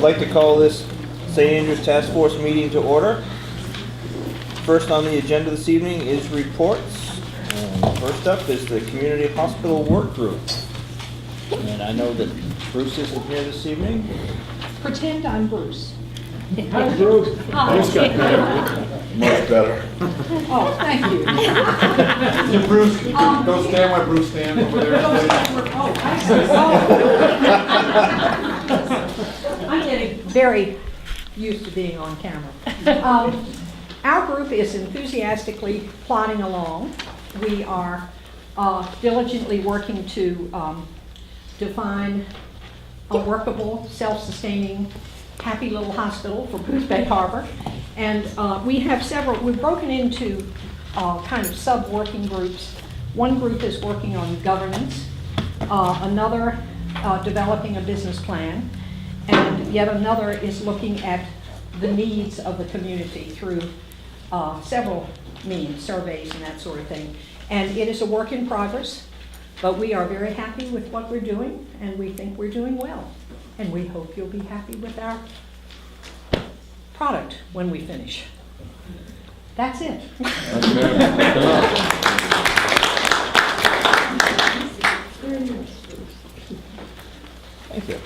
I'd like to call this St. Andrews Task Force meeting to order. First on the agenda this evening is reports. And first up is the Community Hospital Work Group. And I know that Bruce isn't here this evening. Pretend I'm Bruce. Hi, Bruce. Hi. Bruce got better. Much better. Oh, thank you. Hey, Bruce, go stand where Bruce stands over there. Oh, I see. Oh. I'm getting very used to being on camera. Our group is enthusiastically plodding along. We are diligently working to define a workable, self-sustaining, happy little hospital for Bruce Bay Harbor. And we have several, we've broken into kind of sub-working groups. One group is working on governance, another developing a business plan, and yet another is looking at the needs of the community through several means, surveys and that sort of thing. And it is a work in progress, but we are very happy with what we're doing, and we think we're doing well. And we hope you'll be happy with our product when we finish. That's it. Thank you.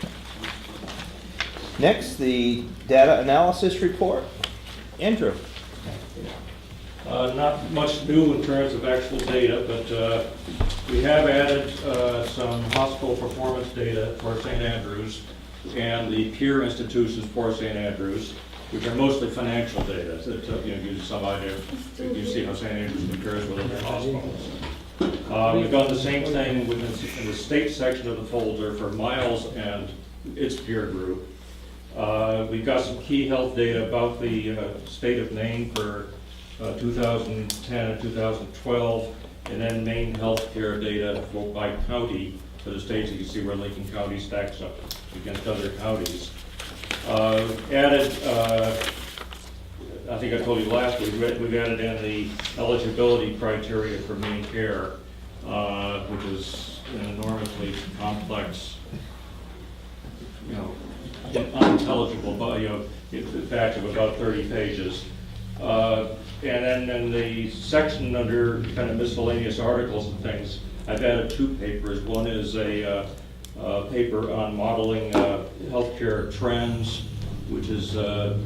Next, the data analysis report. Andrew. Not much new in terms of actual data, but we have added some hospital performance data for St. Andrews and the peer institutions for St. Andrews, which are mostly financial data. So that gives you some idea. You see how St. Andrews compares with other hospitals. We've done the same thing in the state section of the folder for Miles and its peer group. We've got some key health data about the state of Maine for 2010 and 2012, and then Maine healthcare data by county for the states. You can see where Lincoln County stacks up against other counties. Added, I think I told you last week, we've added in the eligibility criteria for Maine Care, which is an enormously complex, unintelligible, batch of about 30 pages. And then in the section under kind of miscellaneous articles and things, I've added two papers. One is a paper on modeling healthcare trends, which is a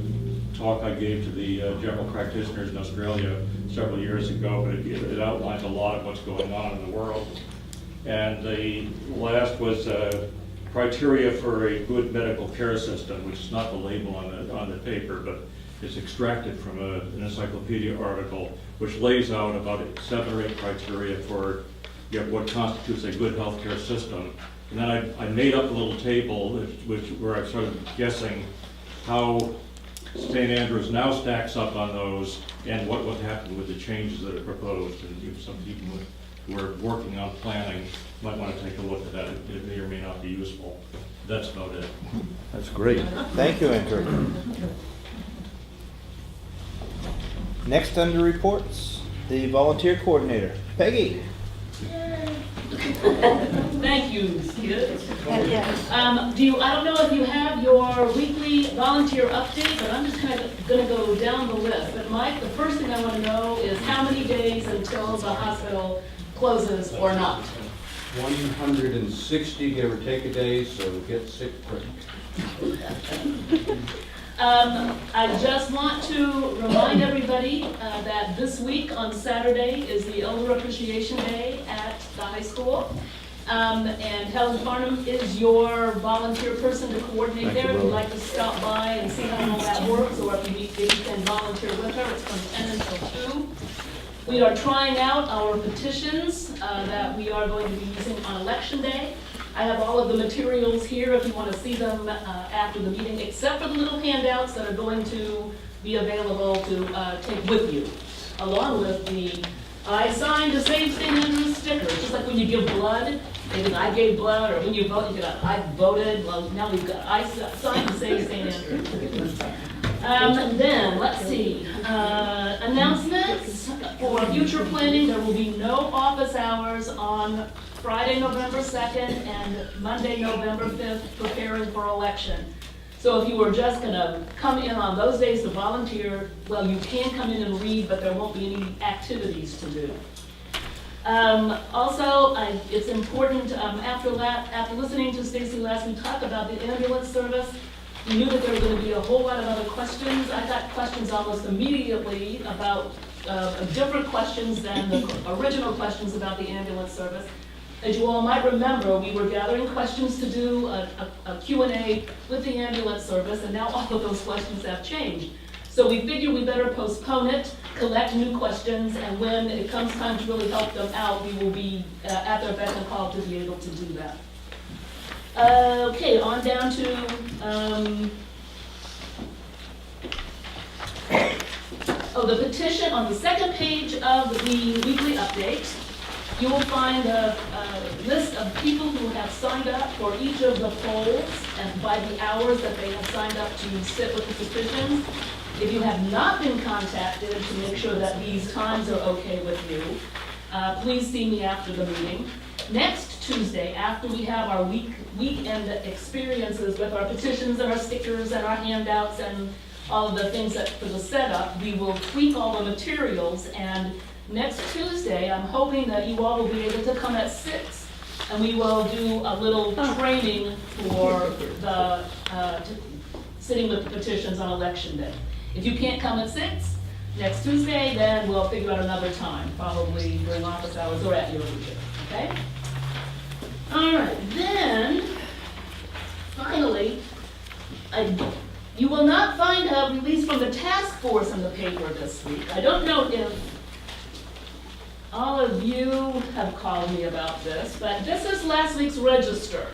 talk I gave to the general practitioners in Australia several years ago, but it outlines a lot of what's going on in the world. And the last was criteria for a good medical care system, which is not the label on the paper, but it's extracted from an encyclopedia article, which lays out about 7 or 8 criteria for what constitutes a good healthcare system. And then I made up a little table where I started guessing how St. Andrews now stacks up on those and what would happen with the changes that are proposed. And if some people who are working on planning might want to take a look at that. It may or may not be useful. That's about it. That's great. Thank you, Andrew. Next under reports, the volunteer coordinator, Peggy. Thank you, kids. I don't know if you have your weekly volunteer update, but I'm just kind of going to go down the list. But Mike, the first thing I want to know is how many days until the hospital closes or not? 160, give or take a day, so get sick quick. I just want to remind everybody that this week on Saturday is the Elder Appreciation Day at the high school. And Helen Farnham is your volunteer person to coordinate there. If you'd like to stop by and see how all that works, or if you can volunteer with her, it's from 10 until 2. We are trying out our petitions that we are going to be using on Election Day. I have all of the materials here if you want to see them after the meeting, except for the little handouts that are going to be available to take with you, along with the I signed to save St. Andrews sticker. Just like when you give blood, maybe I gave blood, or when you vote, you get I voted. Well, now we've got I signed to save St. Andrews. Then, let's see, announcements for future planning. There will be no office hours on Friday, November 2nd and Monday, November 5th, preparing for election. So if you were just gonna come in on those days to volunteer, well, you can come in and read, but there won't be any activities to do. Also, it's important, after listening to Stacy last week talk about the ambulance service, we knew that there were gonna be a whole lot of other questions. I got questions almost immediately about, different questions than the original questions about the ambulance service. As you all might remember, we were gathering questions to do a Q&A with the ambulance service, and now all of those questions have changed. So we figured we better postpone it, collect new questions, and when it comes time to really help them out, we will be at their beck and call to be able to do that. Okay, on down to, the petition on the second page of the weekly update. You will find a list of people who have signed up for each of the polls and by the hours that they have signed up to sit with the petitions. If you have not been contacted to make sure that these times are okay with you, please see me after the meeting. Next Tuesday, after we have our weekend experiences with our petitions and our stickers and our handouts and all of the things that for the setup, we will tweak all the materials, and next Tuesday, I'm hoping that you all will be able to come at 6, and we will do a little training for the sitting with the petitions on election day. If you can't come at 6 next Tuesday, then we'll figure out another time, probably during office hours or at your leisure, okay? All right, then, finally, you will not find a release from the task force in the paper this week. I don't know if all of you have called me about this, but this is last week's register.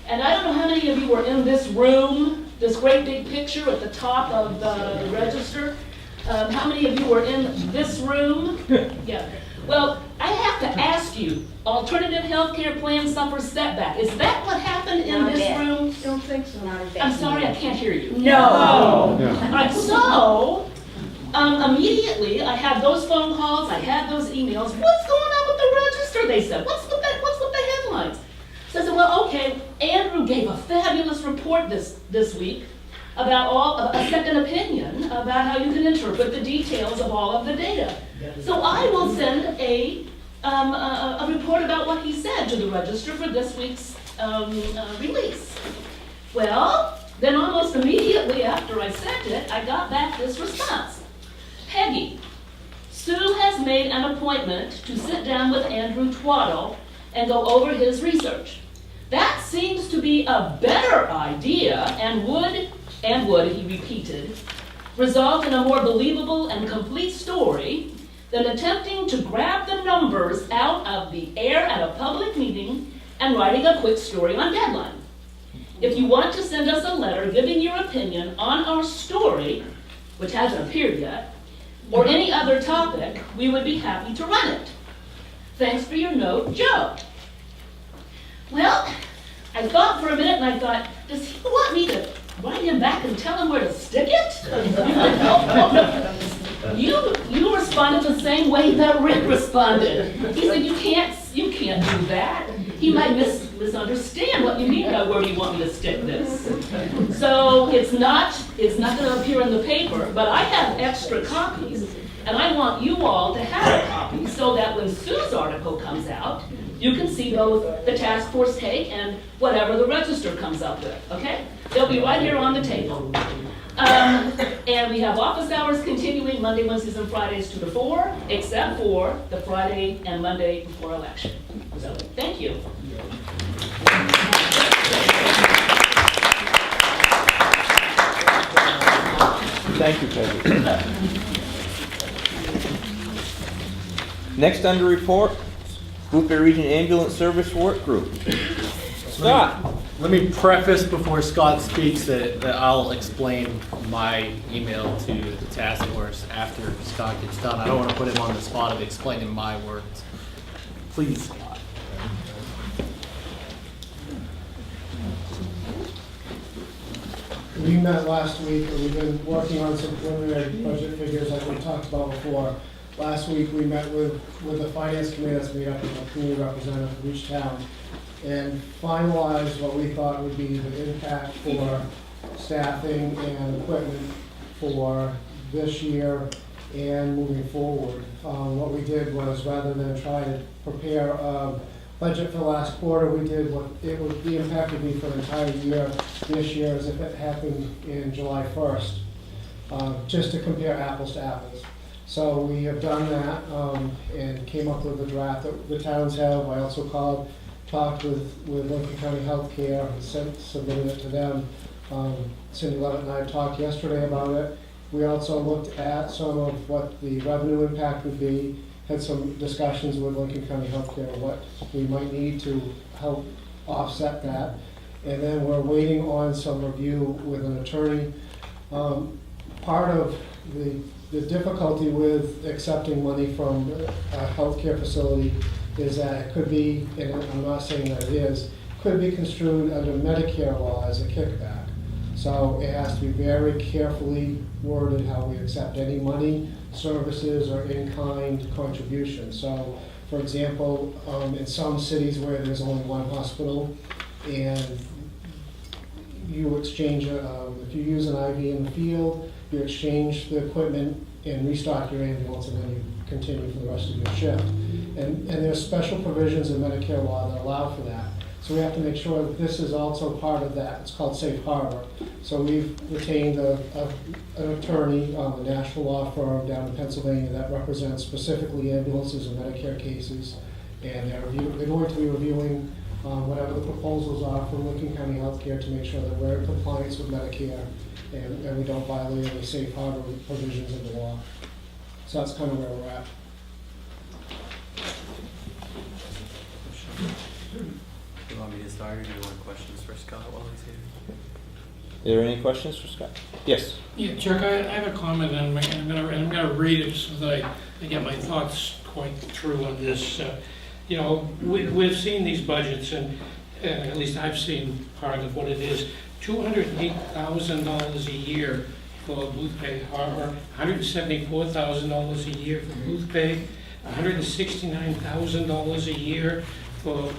And I don't know how many of you were in this room, this great big picture at the top of the register. How many of you were in this room? Yeah. Well, I have to ask you, alternative healthcare plan suffers setback. Is that what happened in this room? Don't think so, not a bit. I'm sorry, I can't hear you. No. So, immediately, I had those phone calls, I had those emails. What's going on with the register? They said, what's with the headlines? So I said, well, okay, Andrew gave a fabulous report this week about a second opinion about how you can interpret the details of all of the data. So I will send a report about what he said to the register for this week's release. Well, then almost immediately after I sent it, I got back this response. Peggy, Sue has made an appointment to sit down with Andrew Twaddle and go over his research. That seems to be a better idea and would, he repeated, result in a more believable and complete story than attempting to grab the numbers out of the air at a public meeting and writing a quick story on deadline. If you want to send us a letter giving your opinion on our story, which hasn't appeared yet, or any other topic, we would be happy to run it. Thanks for your note, Joe. Well, I thought for a minute and I thought, does he want me to write him back and tell him where to stick it? You responded the same way that Rick responded. He said, you can't do that. He might misunderstand what you mean by where you want me to stick this. So it's not going to appear in the paper, but I have extra copies, and I want you all to have a copy so that when Sue's article comes out, you can see both the task force take and whatever the register comes up with, okay? They'll be right here on the table. And we have office hours continuing Monday, Wednesdays, and Fridays 2 to 4, except for the Friday and Monday before election. So, thank you. Thank you, Peggy. Next under report, Blueberry Region Ambulance Service Work Group. Scott. Let me preface before Scott speaks that I'll explain my email to the task force after Scott gets done. I don't want to put him on the spot of explaining my words. Please, Scott. We met last week, and we've been working on some preliminary budget figures like we talked about before. Last week, we met with the finance committee that's made up of a community representative from each town and finalized what we thought would be the impact for staffing and equipment for this year and moving forward. What we did was, rather than try to prepare a budget for the last quarter, we did what it would, the impact would be for the entire year this year as if it happened in July 1st, just to compare apples to apples. So we have done that and came up with a draft that the towns have. I also talked with Lincoln County Healthcare and submitted it to them. Cindy Levitt and I talked yesterday about it. We also looked at some of what the revenue impact would be, had some discussions with Lincoln County Healthcare, what we might need to help offset that. And then we're waiting on some review with an attorney. Part of the difficulty with accepting money from a healthcare facility is that it could be, and I'm not saying that it is, could be construed under Medicare law as a kickback. So it has to be very carefully worded how we accept any money, services, or in-kind contributions. So, for example, in some cities where there's only one hospital and you exchange, if you use an IV in the field, you exchange the equipment and restock your ambulance, and then you continue for the rest of your shift. And there's special provisions in Medicare law that allow for that. So we have to make sure that this is also part of that. It's called safe harbor. So we've retained an attorney, a national law firm down in Pennsylvania that represents specifically ambulances and Medicare cases. And they're going to be reviewing whatever the proposals are from Lincoln County Healthcare to make sure that we're in compliance with Medicare and we don't violate any safe harbor provisions of the law. So that's kind of where we're at. Do you want me to start, or do you want questions for Scott while he's here? Are there any questions for Scott? Yes. Yeah, Chuck, I have a comment, and I'm gonna read it so that I get my thoughts quite through on this. You know, we've seen these budgets, and at least I've seen part of what it is. $208,000 a year for booth pay, or $174,000 a year for booth pay, $169,000 a year for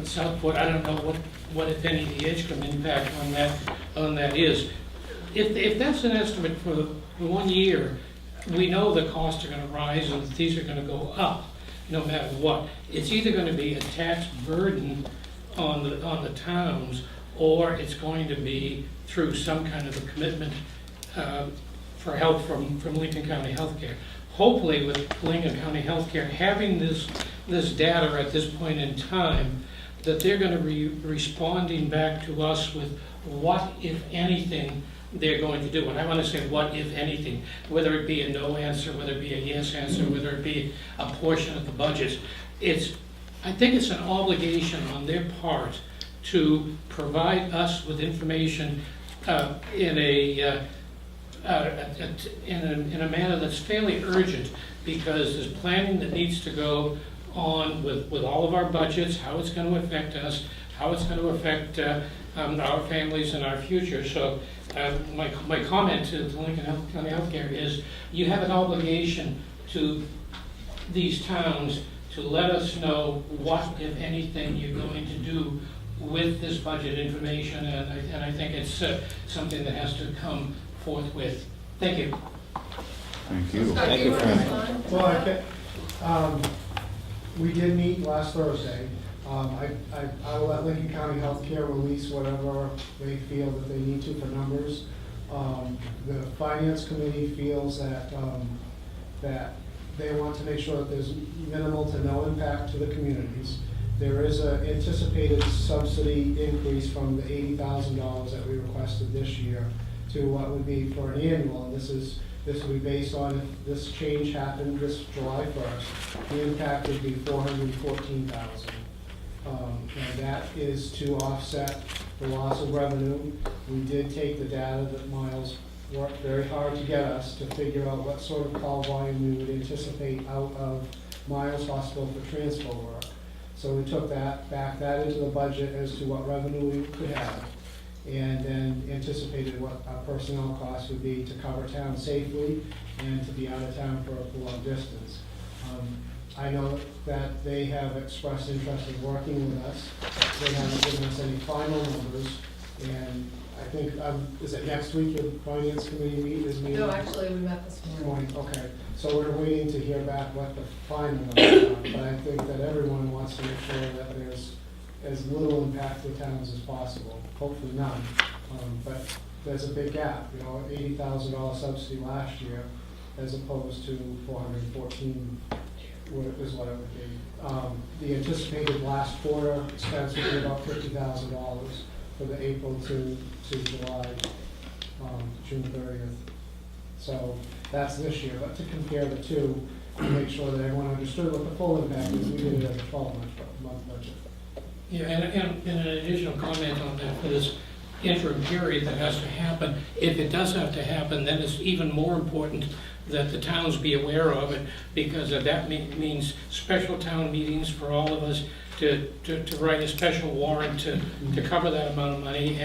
Southport. I don't know what if any the Edgecombe impact on that is. If that's an estimate for 1 year, we know the costs are gonna rise and these are gonna go up, no matter what. It's either gonna be a tax burden on the towns, or it's going to be through some kind of a commitment for help from Lincoln County Healthcare. Hopefully with Lincoln County Healthcare having this data at this point in time, that they're going to be responding back to us with what, if anything, they're going to do. And I want to say what, if anything, whether it be a no answer, whether it be a yes answer, whether it be a portion of the budgets. I think it's an obligation on their part to provide us with information in a manner that's fairly urgent, because there's planning that needs to go on with all of our budgets, how it's going to affect us, how it's going to affect our families and our future. So my comment to Lincoln County Healthcare is you have an obligation to these towns to let us know what, if anything, you're going to do with this budget information, and I think it's something that has to come forthwith. Thank you. Thank you. Thank you, Frank. Well, we did meet last Thursday. I will let Lincoln County Healthcare release whatever they feel that they need to for numbers. The Finance Committee feels that they want to make sure that there's minimal to no impact to the communities. There is an anticipated subsidy increase from the $80,000 that we requested this year to what would be for an annual, and this would be based on if this change happened this July 1st. The impact would be $414,000. And that is to offset the loss of revenue. We did take the data that Miles worked very hard to get us to figure out what sort of call volume we would anticipate out of Miles Hospital for transfer work. So we took that, backed that into the budget as to what revenue we could have, and then anticipated what our personnel costs would be to cover town safely and to be out of town for a prolonged distance. I know that they have expressed interest in working with us. They haven't given us any final numbers, and I think, is it next week your finance committee is meeting? No, actually, we met this morning. Okay, so we're waiting to hear back what the final numbers are, but I think that everyone wants to make sure that there's as little impact to towns as possible, hopefully none. But there's a big gap, you know, $80,000 subsidy last year as opposed to 414 is what it would be. The anticipated last quarter expense would be about $50,000 for the April to July, June 30th. So that's this year, but to compare the two, to make sure that everyone understood what the full impact is, we did it as a 12-month budget. Yeah, and an additional comment on that, for this interim period that has to happen, if it does have to happen, then it's even more important that the towns be aware of it, because that means special town meetings for all of us to write a special warrant to cover that amount of money,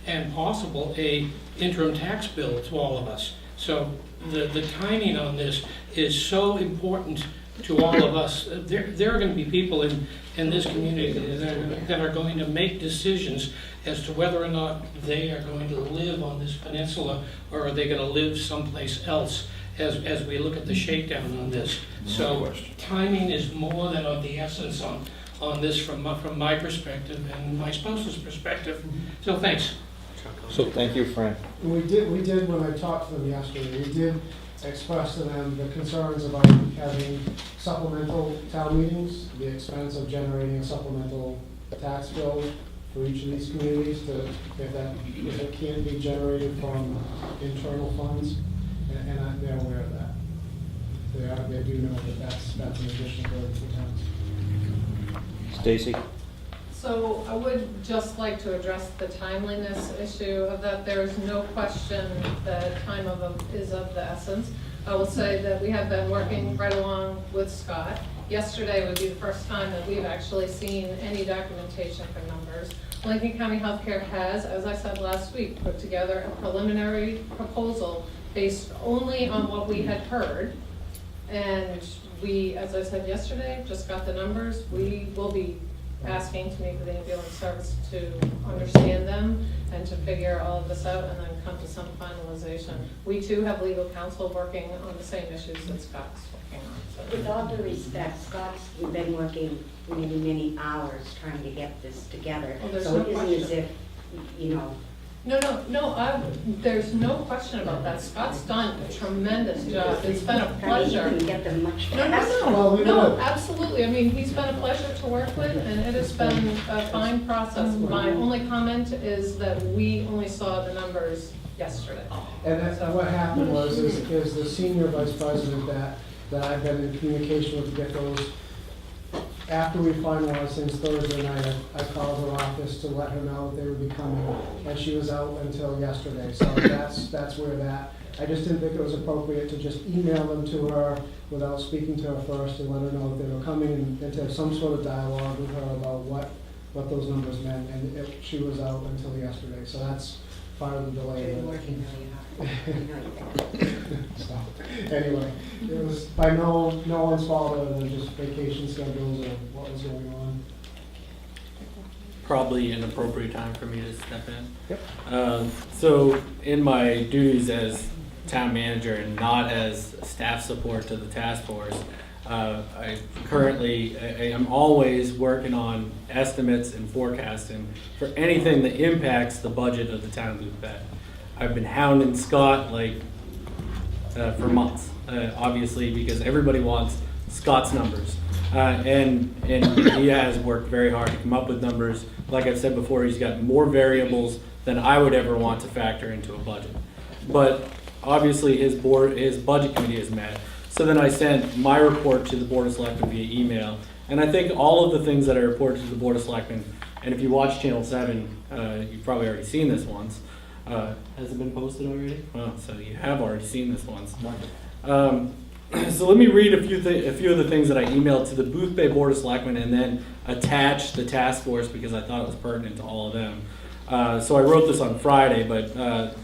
and possible a interim tax bill to all of us. So the timing on this is so important to all of us. There are going to be people in this community that are going to make decisions as to whether or not they are going to live on this peninsula, or are they going to live someplace else as we look at the shakedown on this. So timing is more than of the essence on this from my perspective and my spouse's perspective. So thanks. So thank you, Fran. We did, when I talked to them yesterday, we did express to them the concerns about having supplemental town meetings, the expense of generating a supplemental tax bill for each of these communities, if it can't be generated from internal funds, and they're aware of that. They do know that that's an additional burden for towns. Stacy? So I would just like to address the timeliness issue of that. There is no question that time is of the essence. I will say that we have been working right along with Scott. Yesterday would be the first time that we've actually seen any documentation for numbers. Lincoln County Healthcare has, as I said last week, put together a preliminary proposal based only on what we had heard. And we, as I said yesterday, just got the numbers. We will be asking to meet with the ambulance service to understand them and to figure all of this out and then come to some finalization. We too have legal counsel working on the same issues that Scott's working on. So. With all due respect, Scott's, we've been working many hours trying to get this together. Oh, so no it isn't question. as if, you know. No, there's no question about that. Scott's done a tremendous job. It's been a pleasure. You can get them much faster. No, absolutely. I mean, he's been a pleasure to work with, and it has been a fine process. My only comment is that we only saw the numbers yesterday. And what happened was, is the senior vice president that I've been in communication with to get those, after we finalized things Thursday night, I called her office to let her know that they would be coming, and she was out until yesterday, so that's where that, I just didn't think it was appropriate to just email them to her without speaking to her first and let her know that they were coming and to have some sort of dialogue with her about what those numbers meant, and she was out until yesterday, so that's part of the delay. You're working really hard. I know you So, anyway, it was by no one's fault other than just vacation schedules or what was going on. Probably an appropriate time for me to step in. Yep. So in my duties as town manager and not as staff support to the task force, I am always working on estimates and forecasting for anything that impacts the budget of the town of Boothbay. I've been hounding Scott for months, obviously, because everybody wants Scott's numbers. And he has worked very hard to come up with numbers. Like I've said before, he's got more variables than I would ever want to factor into a budget. But obviously his budget committee is met. So then I sent my report to the Board of Selectmen via email. And I think all of the things that I reported to the Board of Selectmen, and if you watch Channel 7, you've probably already seen this once. Has it been posted already? Well, so you have already seen this once. So let me read a few of the things that I emailed to the Boothbay Board of Selectmen and then attach the task force because I thought it was pertinent to all of them. So I wrote this on Friday, but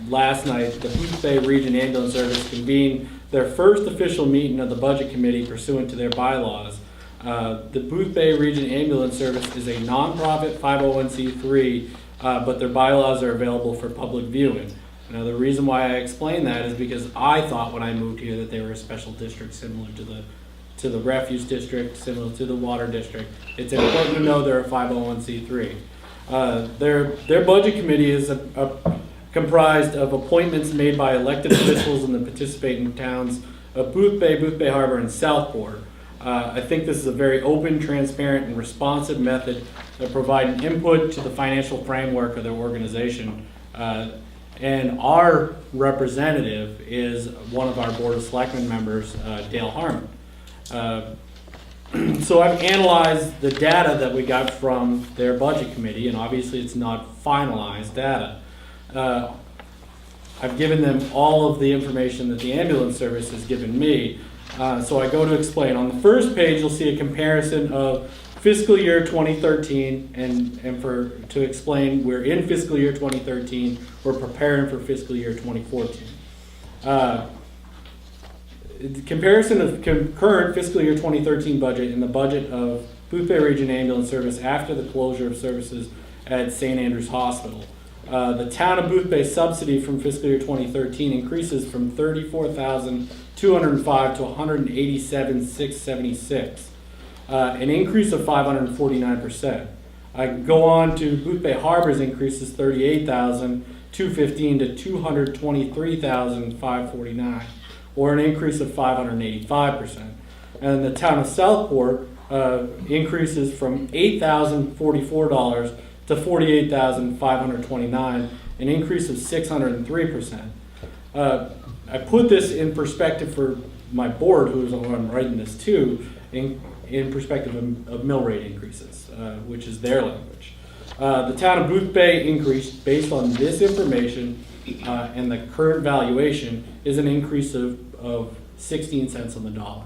last night the Boothbay Region Ambulance Service convened their first official meeting of the Budget Committee pursuant to their bylaws. The Boothbay Region Ambulance Service is a nonprofit 501c3 but their bylaws are available for public viewing. Now, the reason why I explain that is because I thought when I moved here that they were a special district similar to the refuse district, similar to the water district. It's important to know they're a 501c3. Their budget committee is comprised of appointments made by elected officials in the participating towns of Boothbay Harbor, and Southport. I think this is a very open, transparent, and responsive method of providing input to the financial framework of their organization. And our representative is one of our Board of Selectmen members, Dale Harmon. So I've analyzed the data that we got from their budget committee, and obviously it's not finalized data. I've given them all of the information that the ambulance service has given me. So I go to explain. On the first page, you'll see a comparison of fiscal year 2013, and to explain, we're in fiscal year 2013, we're preparing for fiscal year 2014. The comparison of current fiscal year 2013 budget and the budget of Boothbay Region Ambulance Service after the closure of services at St. Andrews Hospital. The town of Boothbay subsidy from fiscal year 2013 increases from $34,205 to $187,676, an increase of 549%. I go on to Boothbay Harbor's increases $38,215 to $223,549, or an increase of 585%. And the town of Southport increases from $8,044 to $48,529, an increase of 603%. I put this in perspective for my board, who's I'm writing this to, in perspective of mill rate increases, which is their language. The town of Boothbay increase, based on this information and the current valuation, is an increase of 16 cents on the dollar.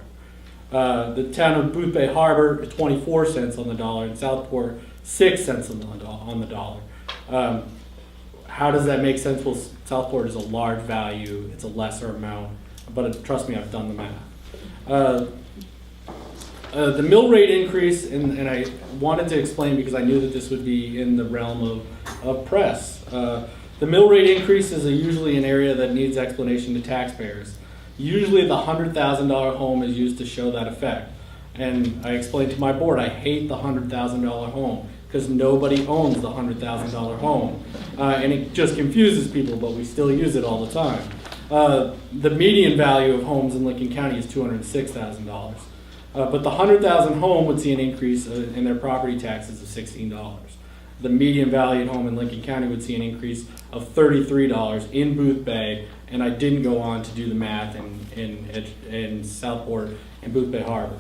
The town of Boothbay Harbor, 24 cents on the dollar, and Southport, 6 cents on the dollar. How does that make sense? Well, Southport is a large value, it's a lesser amount, but trust me, I've done the math. The mill rate increase, and I wanted to explain because I knew that this would be in the realm of press. The mill rate increase is usually an area that needs explanation to taxpayers. Usually the $100,000 home is used to show that effect. And I explained to my board, I hate the $100,000 home because nobody owns the $100,000 home. And it just confuses people, but we still use it all the time. The median value of homes in Lincoln County is $206,000. But the $100,000 home would see an increase in their property taxes of $16. The median valued home in Lincoln County would see an increase of $33 in Boothbay, and I didn't go on to do the math in Southport and Boothbay Harbor.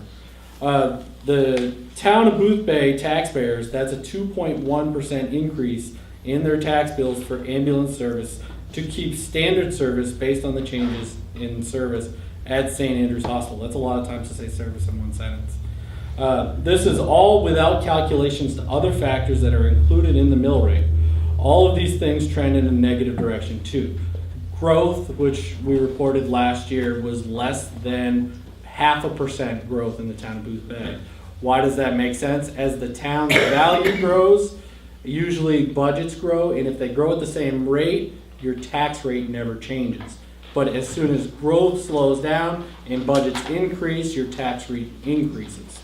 The town of Boothbay taxpayers, that's a 2.1% increase in their tax bills for ambulance service to keep standard service based on the changes in service at St. Andrews Hospital. That's a lot of times to say service in one sentence. This is all without calculations to other factors that are included in the mill rate. All of these things trend in a negative direction too. Growth, which we reported last year, was less than 0.5% growth in the town of Boothbay. Why does that make sense? As the town's value grows, usually budgets grow, and if they grow at the same rate, your tax rate never changes. But as soon as growth slows down and budgets increase, your tax rate increases.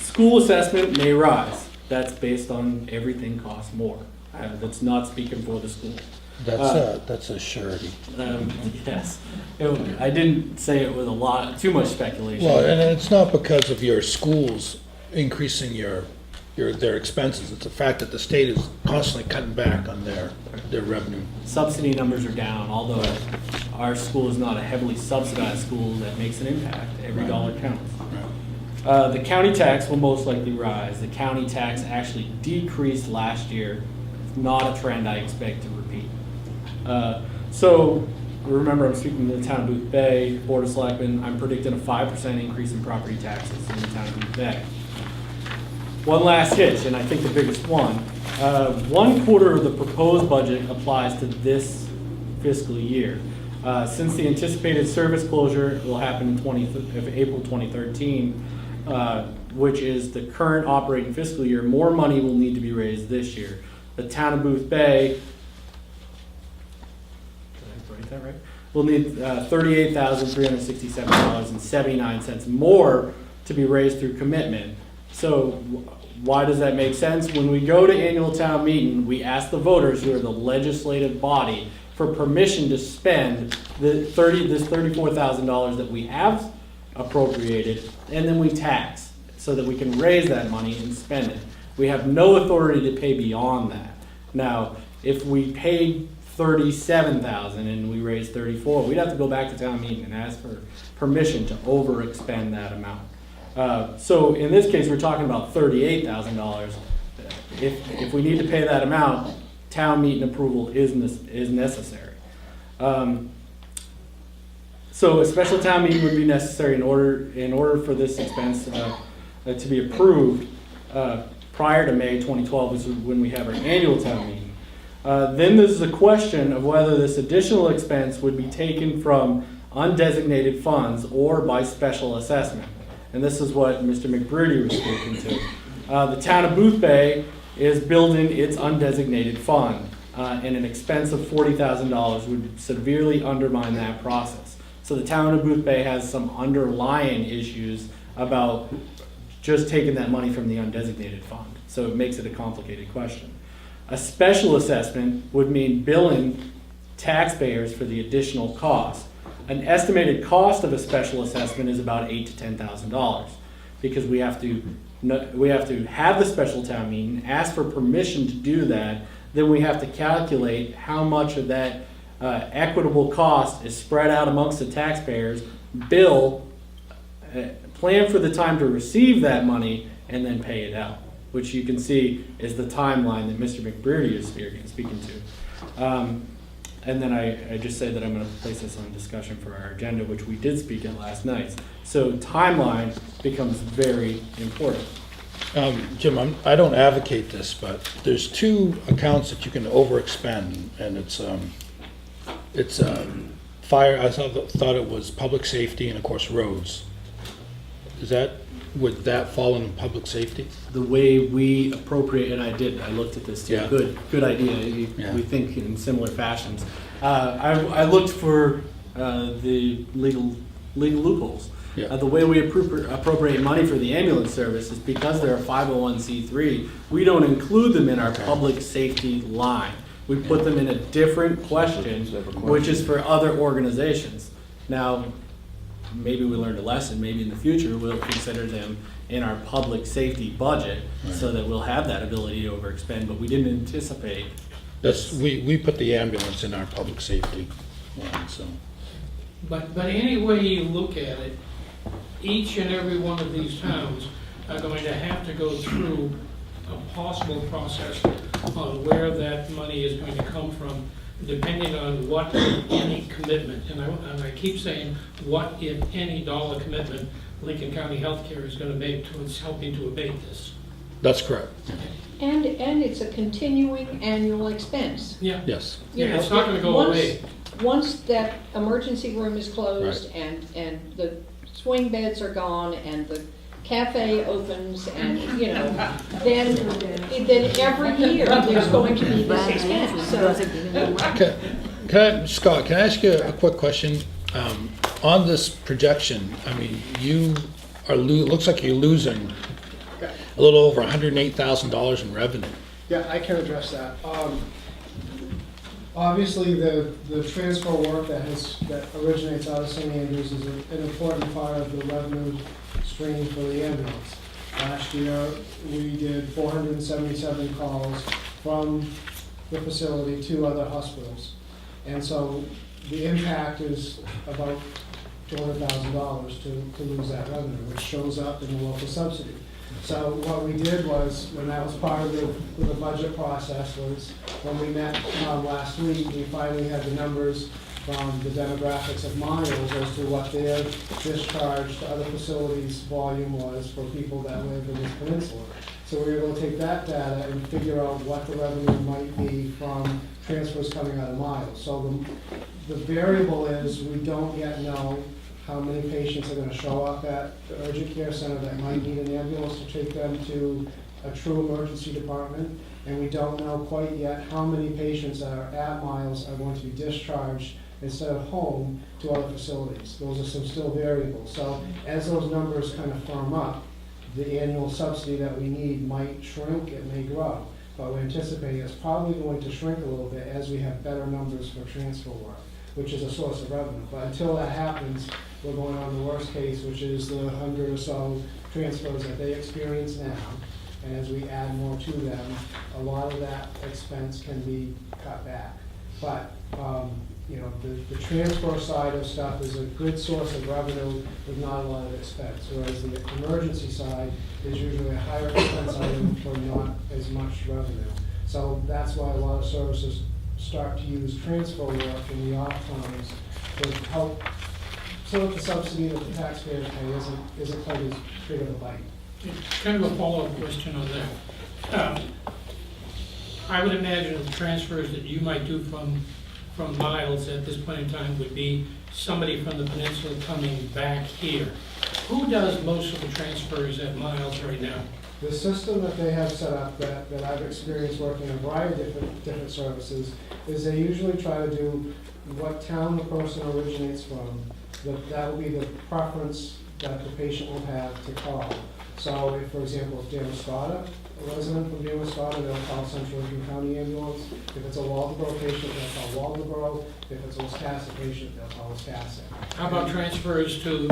School assessment may rise. That's based on everything costs more. That's not speaking for the school. That's a surety. Yes. I didn't say it with too much speculation. Well, and it's not because of your schools increasing their expenses. It's the fact that the state is constantly cutting back on their revenue. Subsidy numbers are down, although our school is not a heavily subsidized school that makes an impact. Every dollar counts. The county tax will most likely rise. The county tax actually decreased last year. Not a trend I expect to repeat. So remember, I'm speaking to the town of Boothbay, Board of Selectmen. I'm predicting a 5% increase in property taxes in the town of Boothbay. One last hitch, and I think the biggest one. 1/4 of the proposed budget applies to this fiscal year. Since the anticipated service closure will happen in April 2013, which is the current operating fiscal year, more money will need to be raised this year. The town of Booth Bay, did I write that right? Will need $38,367.79 more to be raised through commitment. So why does that make sense? When we go to annual town meeting, we ask the voters, who are the legislative body, for permission to spend this $34,000 that we have appropriated, and then we tax so that we can raise that money and spend it. We have no authority to pay beyond that. Now, if we paid $37,000 and we raised $34,000, we'd have to go back to town meeting and ask for permission to overexpend that amount. So in this case, we're talking about $38,000. If we need to pay that amount, town meeting approval is necessary. So a special town meeting would be necessary in order for this expense to be approved prior to May 2012, which is when we have our annual town meeting. Then there's the question of whether this additional expense would be taken from undesignated funds or by special assessment. And this is what Mr. McBroody was speaking to. The town of Booth Bay is building its undesignated fund, and an expense of $40,000 would severely undermine that process. So the town of Booth Bay has some underlying issues about just taking that money from the undesignated fund. So it makes it a complicated question. A special assessment would mean billing taxpayers for the additional cost. An estimated cost of a special assessment is about $8,000 to $10,000, because we have to have the special town meeting, ask for permission to do that, then we have to calculate how much of that equitable cost is spread out amongst the taxpayers, bill, plan for the time to receive that money, and then pay it out, which you can see is the timeline that Mr. McBroody is speaking to. And then I just said that I'm going to place this on discussion for our agenda, which we did speak at last night. So timeline becomes very important. Jim, I don't advocate this, but there's two accounts that you can overexpend, and it's fire. I thought it was public safety and of course roads. Would that fall in public safety? The way we appropriate, and I looked at this too. Yeah. Good idea. Yeah. We think in similar fashions. I looked for the legal loopholes. Yeah. The way we appropriate money for the ambulance service is because they're a 501c3, we don't include them in our public safety line. We put them in a different question, which is for other organizations. Now, maybe we learned a lesson. Maybe in the future we'll consider them in our public safety budget, so that we'll have that ability to overexpend, but we didn't anticipate. We put the ambulance in our public safety line, so. But any way you look at it, each and every one of these towns are going to have to go through a possible process on where that money is going to come from, depending on what, if any, commitment, and I keep saying, what, if any, dollar commitment Lincoln County Healthcare is going to make towards helping to abate this. That's correct. And it's a continuing annual expense. Yeah. Yes. You know, It's not going to go away. Once that emergency room is closed and the swing beds are gone and the cafe opens and, you know, then every year there's going to be this expense. So Scott, can I ask you a quick question? On this projection, I mean, you are looks like you're losing a little over $108,000 in revenue. Yeah, I can address that. Obviously, the transfer work that originates out of St. Andrews is an important part of the revenue stream for the ambulance. Last year, we did 477 calls from the facility to other hospitals. And so the impact is about $200,000 to lose that revenue, which shows up in the local subsidy. So what we did was, when that was part of the budget process, was when we met last week, we finally had the numbers from the demographics of Miles as to what their discharge to other facilities volume was for people that live in this peninsula. So we were able to take that data and figure out what the revenue might be from transfers coming out of Miles. So the variable is we don't yet know how many patients are gonna show up at the urgent care center that might need an ambulance to take them to a true emergency department. And we don't know quite yet how many patients that are at Miles are going to be discharged instead of home to other facilities. Those are some still variables. So as those numbers kind of firm up, the annual subsidy that we need might shrink, it may grow. But we're anticipating it's probably going to shrink a little bit as we have better numbers for transfer work, which is a source of revenue. But until that happens, we're going on the worst case, which is the 100 or so transfers that they experience now. And as we add more to them, a lot of that expense can be cut back. But, you know, the transfer side of stuff is a good source of revenue with not a lot of expense, whereas the emergency side is usually a higher expense item for not as much revenue. So that's why a lot of services start to use transfer work in the off times to help, so that the subsidy that the taxpayers pay isn't quite as big of a bite. Kind of a follow-up question on that. I would imagine the transfers that you might do from Miles at this point in time would be somebody from the peninsula coming back here. Who does most of the transfers at Miles right now? The system that they have set up that I've experienced working in a variety of different services is they usually try to do what town the person originates from. That will be the preference that the patient will have to call. So if, for example, if Damascotta, a resident from Damascotta, they'll call Central Lincoln County Ambulance. If it's a Waldoboro patient, they'll call Waldoboro. If it's a Wiscasset patient, they'll call Wiscasset. How about transfers to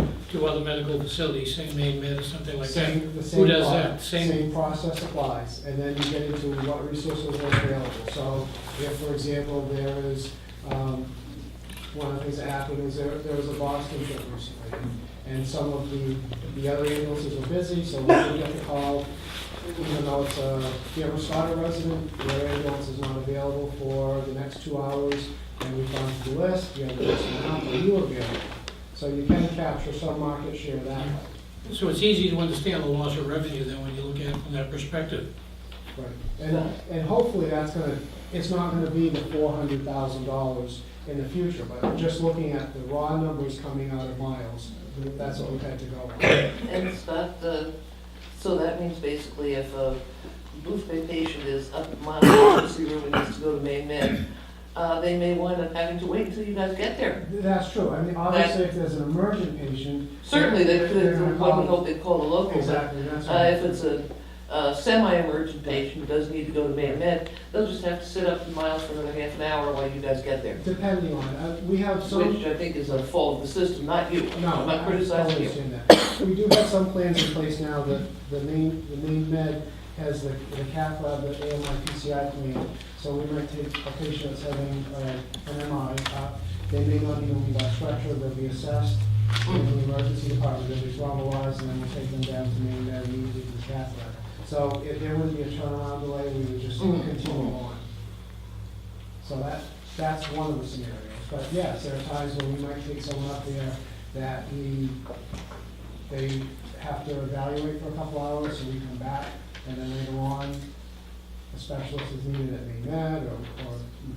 other medical facilities, St. Main Med or something like that? The Who does that? Same process applies, and then you get into what resources are available. So if, for example, there is, one of the things that happened is there was a Boston trip recently, and some of the other ambulances were busy, so we didn't get the call, even though it's a Damascotta resident, their ambulance is not available for the next 2 hours, and we've gone to the list, we have the list now, are you available? So you can capture some market share that way. So it's easy to understand the loss of revenue then when you look at it from that perspective. Right, and hopefully that's gonna, it's not gonna be the $400,000 in the future, but just looking at the raw numbers coming out of Miles, that's what we've had to go on. And Scott, so that means basically if a Booth Bay patient is up at Miles emergency room and needs to go to Main Med, they may wind up having to wait until you guys get there. That's true, I mean, obviously if there's an emergent patient. Certainly, they they're could, gonna one would call- hope they'd call the local. Exactly, that's right. If it's a semi-emergent patient who does need to go to Main Med, they'll just have to sit up in Miles for another half an hour while you guys get there. Depending on, we have some. Which I think is a fault of the system, not you. No, I'm not I criticizing totally you. understand that. We do have some plans in place now that the main med has the cath lab, the AMI PCI plan. So we might take a patient that's having an MI, they may not even be by stretcher, they'll be assessed in the emergency department, they'll be thrombolized, and then we'll take them down to main med immediately to the cath lab. So if there would be a turnaround delay, we would just continue on. So that's one of the scenarios. But yes, there are times when we might take someone up there that they have to evaluate for a couple hours, so we come back, and then later on, a specialist is needed at Main Med or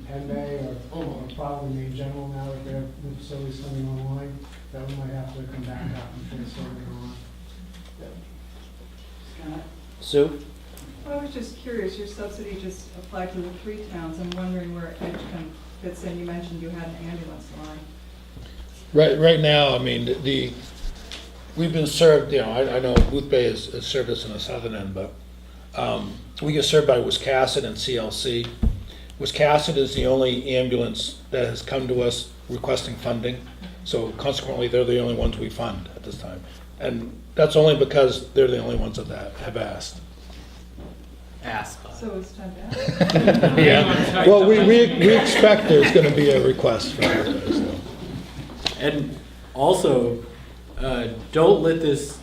Penn Bay or probably Main General now that their new facilities coming online, that we might have to come back up and transfer them on. Sue? Well, I was just curious, your subsidy just applied to the 3 towns. I'm wondering where Edgecombe fits in. You mentioned you had an ambulance line. Right now, I mean, we've been served, you know, I know Booth Bay has served us in the southern end, but we get served by Wiscasset and CLC. Wiscasset is the only ambulance that has come to us requesting funding, so consequently, they're the only ones we fund at this time. And that's only because they're the only ones that have asked. So it's time to ask. Yeah, well, we expect there's gonna be a request for that, so. And also, don't let this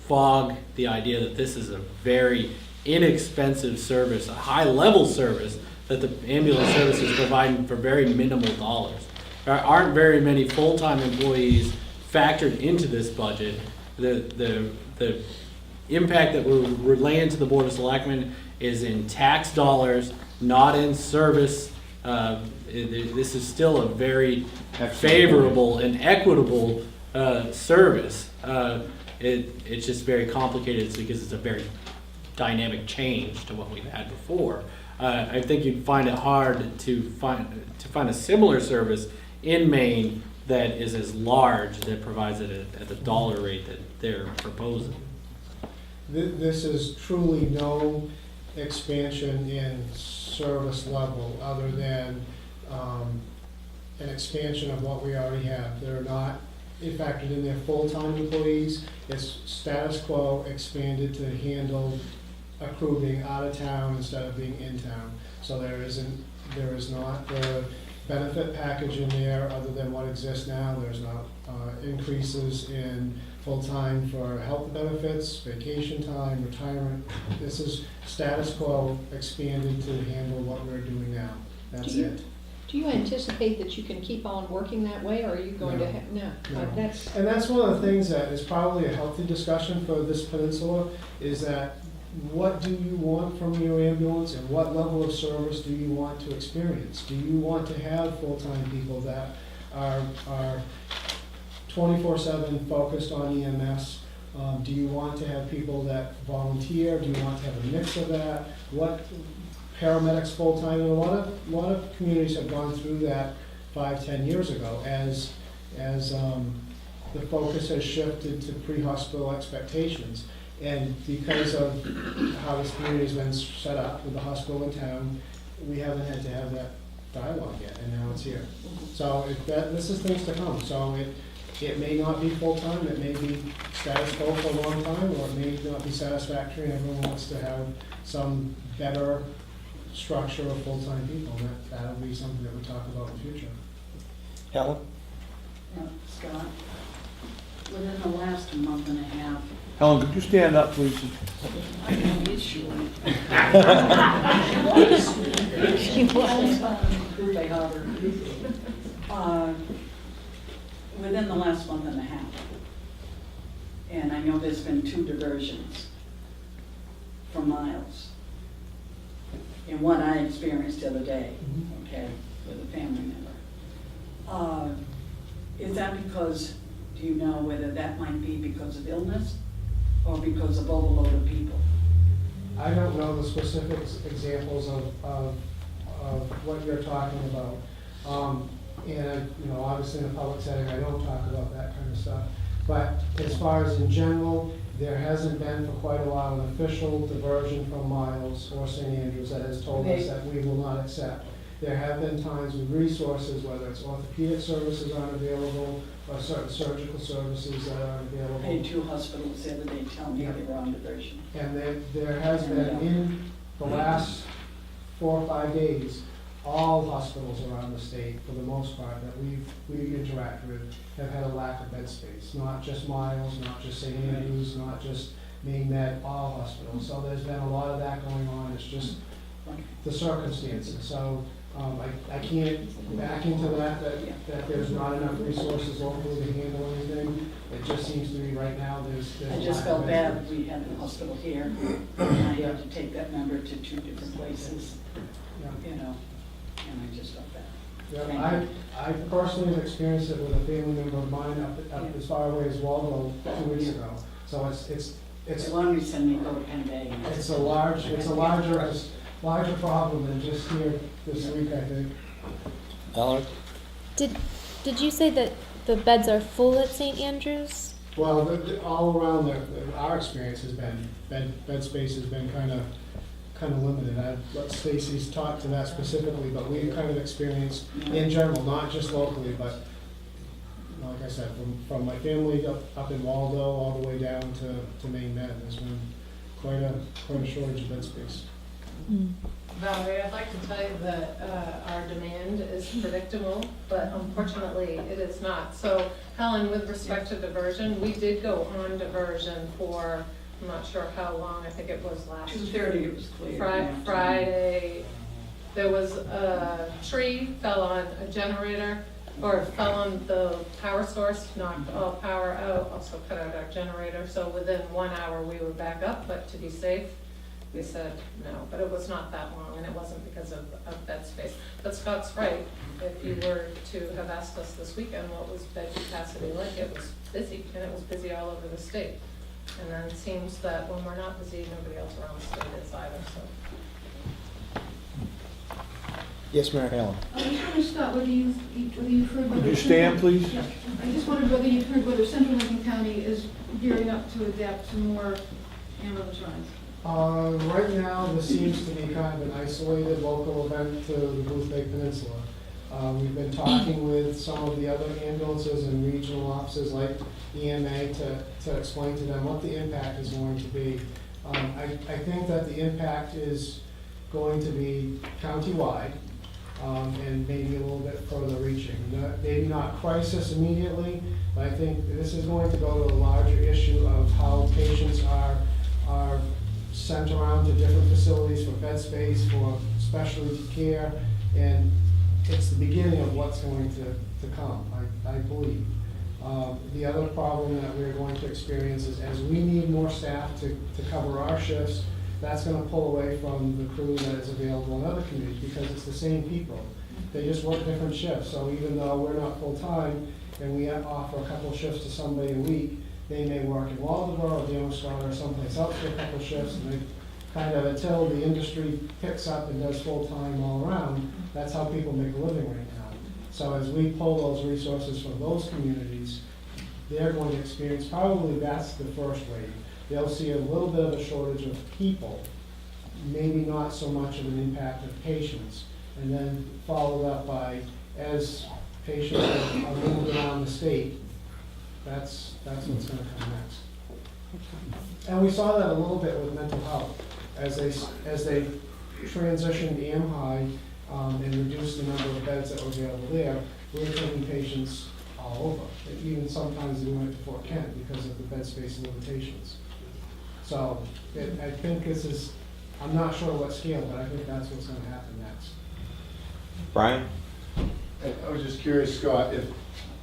fog the idea that this is a very inexpensive service, a high-level service that the ambulance service is providing for very minimal dollars. There aren't very many full-time employees factored into this budget. The impact that we're relaying to the Board of Selectmen is in tax dollars, not in service This is still a very favorable and equitable service. It's just very complicated because it's a very dynamic change to what we've had before. I think you'd find it hard to find a similar service in Maine that is as large, that provides it at the dollar rate that they're proposing. This is truly no expansion in service level other than an expansion of what we already have. They're not factored in their full-time employees. It's status quo expanded to handle a crew being out of town instead of being in town. So there is not the benefit package in there other than what exists now. There's not increases in full-time for health benefits, vacation time, retirement. This is status quo expanded to handle what we're doing now. That's it. Do you anticipate that you can keep on working that way, or are you going to have, no? That's, And that's one of the things that is probably a healthy discussion for this peninsula, is that what do you want from your ambulance and what level of service do you want to experience? Do you want to have full-time people that are 24/7 focused on EMS? Do you want to have people that volunteer? Do you want to have a mix of that? What paramedics full-time? And a lot of communities have gone through that 5-10 years ago as the focus has shifted to pre-hospital expectations. And because of how this community has been set up with the hospital in town, we haven't had to have that dialogue yet, and now it's here. So this is things to come. So it may not be full-time, it may be status quo for a long time, or it may not be satisfactory, and everyone wants to have some better structure of full-time people. That'll be something that we talk about in the future. Helen? Scott, within the last month and a half, Helen, could you stand up, please? I know it's short. she was. By Harvard. Within the last month and a half, and I know there's been 2 diversions from Miles. And what I experienced the other day, okay, with a family member. Is that because, do you know whether that might be because of illness or because of overload of people? I don't know the specific examples of what you're talking about. And, obviously in a public setting, I don't talk about that kind of stuff. But as far as in general, there hasn't been for quite a while an official diversion from Miles or St. Andrews that has told us that we will not accept. There have been times with resources, whether it's orthopedic services aren't available or certain surgical services that aren't available. I had 2 hospitals the other day tell me they were on diversion. And there has been, in the last 4 or 5 days, all hospitals around the state, for the most part, that we interact with, have had a lack of bed space. Not just Miles, not just St. Andrews, not just Maine Med, all hospitals. So there's been a lot of that going on. It's just the circumstances. So I can't back into that there's not enough resources locally to handle anything. It just seems to me right now there's I just felt bad. We had a hospital here, and I had to take that member to 2 different places, and I just felt bad. Yeah, I personally have experienced it with a family member of mine up as far away as Waldo 2 weeks ago. So it's As long as you send me go to Penn Bay. it's a larger problem than just here this week, I think. Alex? Did you say that the beds are full at St. Andrews? Well, all around our experience has been bed space has been kind of limited. I'd let Stacy's talk to that specifically, but we've kind of experienced in general, not just locally, but like I said, from my family up in Waldo all the way down to Maine Med, there's been quite a shortage of bed space. Valerie, I'd like to tell you that our demand is predictable, but unfortunately it is not. So Helen, with respect to diversion, we did go on diversion for, I'm not sure how long, I think it was last 2:30 it was clear. Friday. There was a tree, fell on a generator, or fell on the power source, knocked all power out, also cut out our generator. So within 1 hour we were back up, but to be safe, We said no, but it was not that long, and it wasn't because of bed space. But Scott's right, if you were to have asked us this weekend what was bed capacity like, it was busy, and it was busy all over the state. And then it seems that when we're not busy, nobody else around the state is either, so. Yes, Mary Helen. I was wondering, Scott, whether you've heard whether... Would you stand, please? Yeah. I just wondered whether you've heard whether Central Lincoln County is gearing up to adapt to more ambulance rides. Right now, this seems to be kind of an isolated local event to the Booth Bay Peninsula. We've been talking with some of the other ambulances and regional offices like EMA to explain to them what the impact is going to be. I think that the impact is going to be countywide and maybe a little bit further reaching. Maybe not crisis immediately, but I think this is going to go to a larger issue of how patients are sent around to different facilities for bed space, for specialty care, and it's the beginning of what's going to come, I believe. The other problem that we're going to experience is as we need more staff to cover our shifts, that's going to pull away from the crew that is available in other communities because it's the same people. They just work different shifts, so even though we're not full-time and we offer a couple shifts to somebody a week, they may work in Waldeboro or Demonstrata or someplace else for a couple shifts, and they kind of, until the industry picks up and does full-time all around, that's how people make a living right now. So as we pull those resources from those communities, they're going to experience, probably that's the first wave. They'll see a little bit of a shortage of people, maybe not so much of an impact of patients, and then followed up by, as patients are moving around the state, that's what's going to come next. And we saw that a little bit with mental health. As they transitioned AMHI and reduced the number of beds that were available there, we were taking patients all over. Even sometimes we went to Fort Kent because of the bed space limitations. So I think this is, I'm not sure what scale, but I think that's what's going to happen next. Brian? I was just curious, Scott, if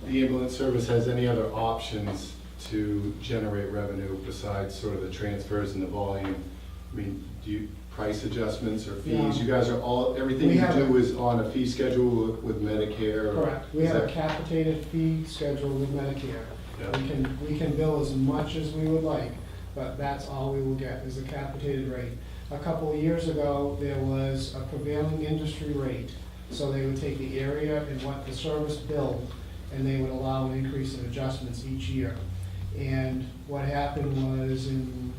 the ambulance service has any other options to generate revenue besides sort of the transfers and the volume. I mean, do you, price adjustments or fees? Yeah. You guys are all, everything you do is on a fee schedule with Medicare? Correct. We have a capitated fee schedule with Medicare. Yeah. We can bill as much as we would like, but that's all we will get is a capitated rate. A couple of years ago, there was a prevailing industry rate. So they would take the area and what the service billed, and they would allow an increase in adjustments each year. And what happened was in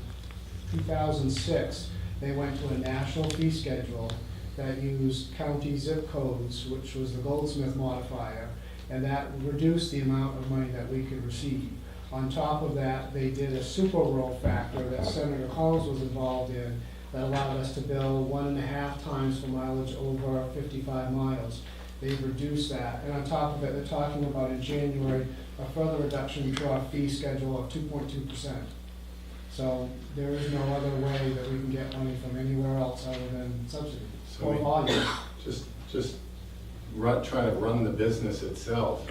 2006, they went to a national fee schedule that used county zip codes, which was the Goldsmith modifier, and that reduced the amount of money that we could receive. On top of that, they did a super roll factor that Senator Collins was involved in that allowed us to bill 1.5 times for mileage over 55 miles. They've reduced that, and on top of it, they're talking about in January a further reduction to our fee schedule of 2.2%. So there is no other way that we can get money from anywhere else other than subsidy or volume. Just try to run the business itself.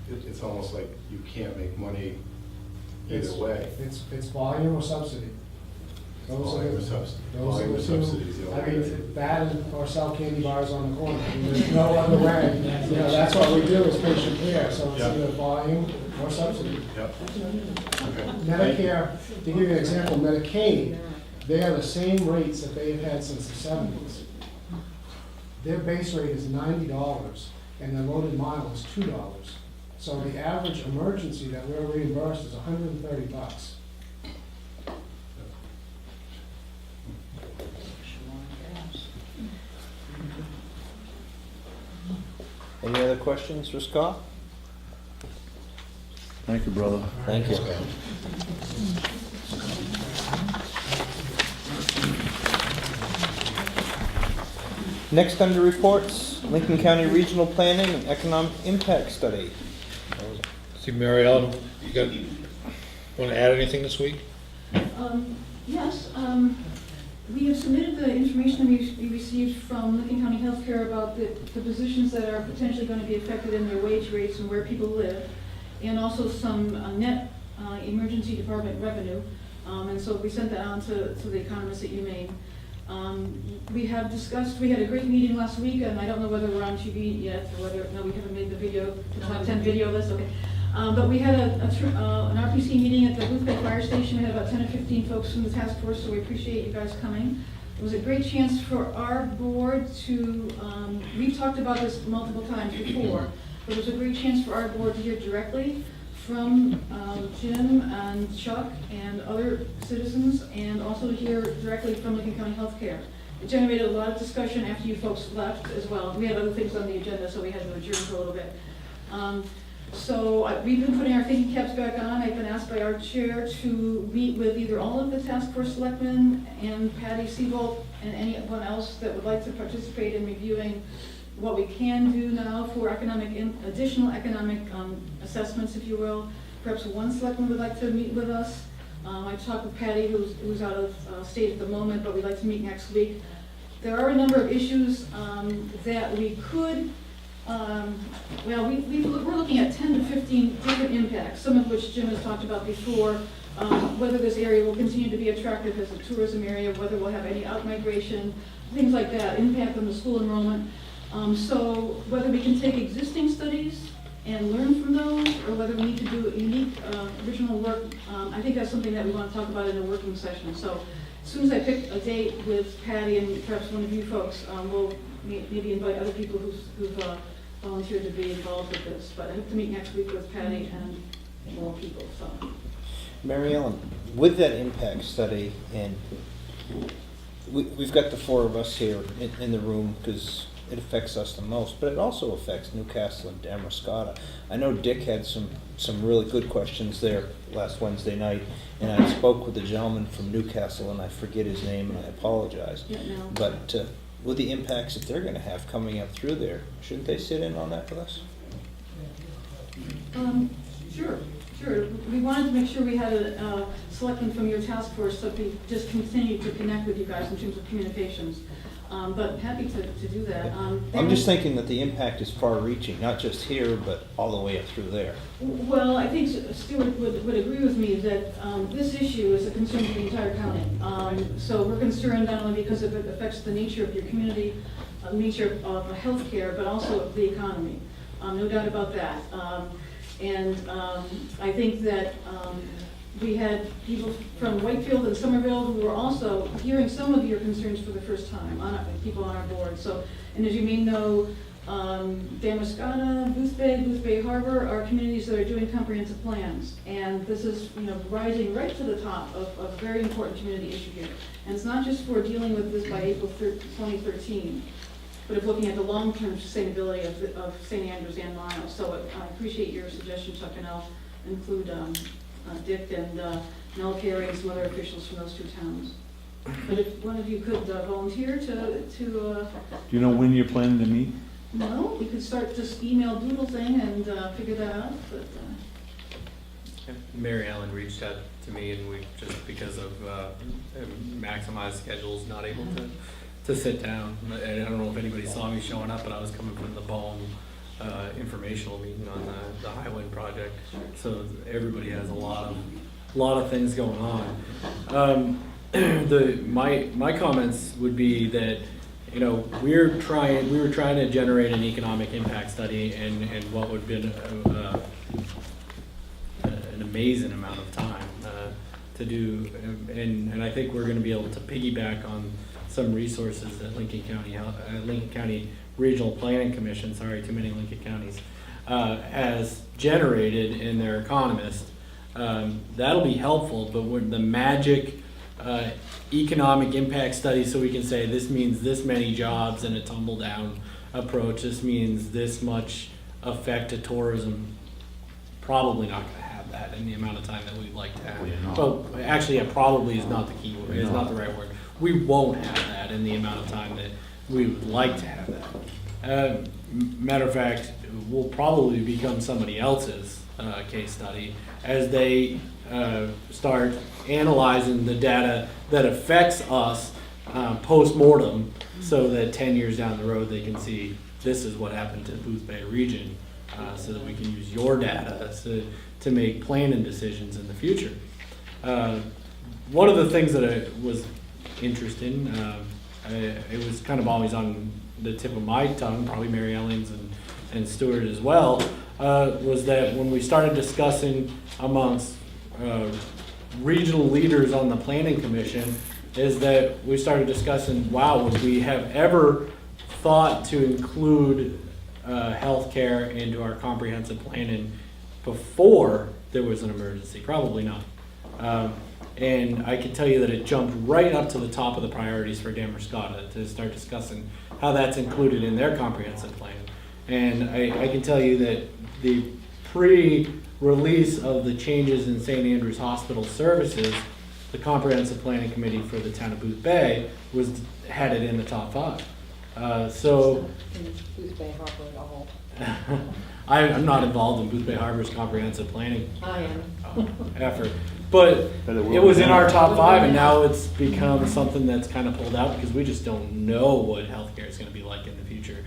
It's almost like you can't make money either way. It's volume or subsidy. Volume or subsidy. Volume or two. subsidies. I mean, that or sell candy bars on the corner. I mean, there's no other way. You know, that's what we do is patient care. So it's either volume or subsidy. Yep. Okay. Medicare, to give you an example, Medicaid, they are the same rates that they've had since the 70s. Their base rate is $90 and their loaded mile is $2. So the average emergency that we're reimbursed is $130. Any other questions for Scott? Thank you, brother. Thank you. Next under reports, Lincoln County Regional Planning and Economic Impact Study. See, Mary Ellen, you want to add anything this week? Yes, we have submitted the information we received from Lincoln County Healthcare about the positions that are potentially going to be affected in their wage rates and where people live, and also some net emergency department revenue. And so we sent that on to the economists at UMaine. We have discussed, we had a great meeting last week, and I don't know whether we're on TV yet, or whether, no, we haven't made the video, the top 10 video list, okay. But we had an RPC meeting at the Booth Bay Fire Station. We had about 10 or 15 folks from the task force, so we appreciate you guys coming. It was a great chance for our board to, we've talked about this multiple times before, but it was a great chance for our board to hear directly from Jim and Chuck and other citizens, and also to hear directly from Lincoln County Healthcare. It generated a lot of discussion after you folks left as well. We had other things on the agenda, so we had to adjourn for a little bit. We've been putting our thinking caps back on. I've been asked by our chair to meet with either all of the task force selectmen and Patty Seabolt and anyone else that would like to participate in reviewing what we can do now for additional economic assessments, if you will. Perhaps one selectman would like to meet with us. I talked with Patty, who's out of state at the moment, but we'd like to meet next week. There are a number of issues that we could, we're looking at 10 to 15 different impacts, some of which Jim has talked about before. Whether this area will continue to be attractive as a tourism area, whether we'll have any out-migration, things like that, impact on the school enrollment. So whether we can take existing studies and learn from those, or whether we need to do unique original work, I think that's something that we want to talk about in a working session. So as soon as I pick a date with Patty and perhaps one of you folks, we'll maybe invite other people who've volunteered to be involved with this. But I hope to meet next week with Patty and more people. So, Mary Ellen, with that impact study, and we've got the four of us here in the room because it affects us the most, but it also affects Newcastle and Damariscotta. I know Dick had some really good questions there last Wednesday night, and I spoke with the gentleman from Newcastle, and I forget his name, and I apologize. yeah, no. But with the impacts that they're going to have coming up through there, shouldn't they sit in on that with us? Sure. We wanted to make sure we had a selectman from your task force, so we just continue to connect with you guys in terms of communications. But happy to do that. I'm just thinking that the impact is far-reaching, not just here, but all the way up through there. Well, I think Stuart would agree with me that this issue is a concern for the entire county. So we're concerned not only because it affects the nature of your community, nature of healthcare, but also the economy. No doubt about that. I think that we had people from Whitefield and Somerville who were also hearing some of your concerns for the first time, people on our board. So, and as you may know, Damariscotta, Booth Bay Harbor are communities that are doing comprehensive plans. And this is, rising right to the top of a very important community issue here. And it's not just for dealing with this by April 2013, but of looking at the long-term sustainability of St. Andrews and Miles. So I appreciate your suggestion, Chuck, and I'll include Dick and Nell Carey and some other officials from those two towns. But if one of you could volunteer to Do you know when you're planning to meet? no, we could start this email doodle thing and figure that out, but Mary Ellen reached out to me, and we just because of maximized schedules, not able to sit down. And I don't know if anybody saw me showing up, but I was coming from the Bohm informational meeting on the Highwind project. So everybody has a lot of things going on. My comments would be that we were trying to generate an economic impact study, and what would have been an amazing amount of time to do, and I think we're going to be able to piggyback on some resources that Lincoln County Regional Planning Commission, sorry, too many Lincoln counties, has generated in their economist. That'll be helpful, but with the magic economic impact study, so we can say this means this many jobs in a tumble down approach, this means this much effect to tourism, probably not going to have that in the amount of time that we'd like to have. Well, actually, probably is not the key word, is not the right word. We won't have that in the amount of time that we would like to have that. Matter of fact, will probably become somebody else's case study as they start analyzing the data that affects us post-mortem, so that 10 years down the road they can see this is what happened to Booth Bay region, so that we can use your data to make planning decisions in the future. One of the things that was interesting, it was kind of always on the tip of my tongue, probably Mary Ellen's and Stuart as well, was that when we started discussing amongst regional leaders on the planning commission, is that we started discussing, wow, would we have ever thought to include healthcare into our comprehensive planning before there was an emergency? Probably not. And I can tell you that it jumped right up to the top of the priorities for Damerscott to start discussing how that's included in their comprehensive plan. And I can tell you that the pre-release of the changes in St. Andrews Hospital services, the comprehensive planning committee for the town of Booth Bay had it in the top 5. So Booth Bay Harbor at all. I'm not involved in Booth Bay Harbor's comprehensive planning I am. effort. But it was in our top 5, and now it's become something that's kind of pulled out because we just don't know what healthcare is going to be like in the future.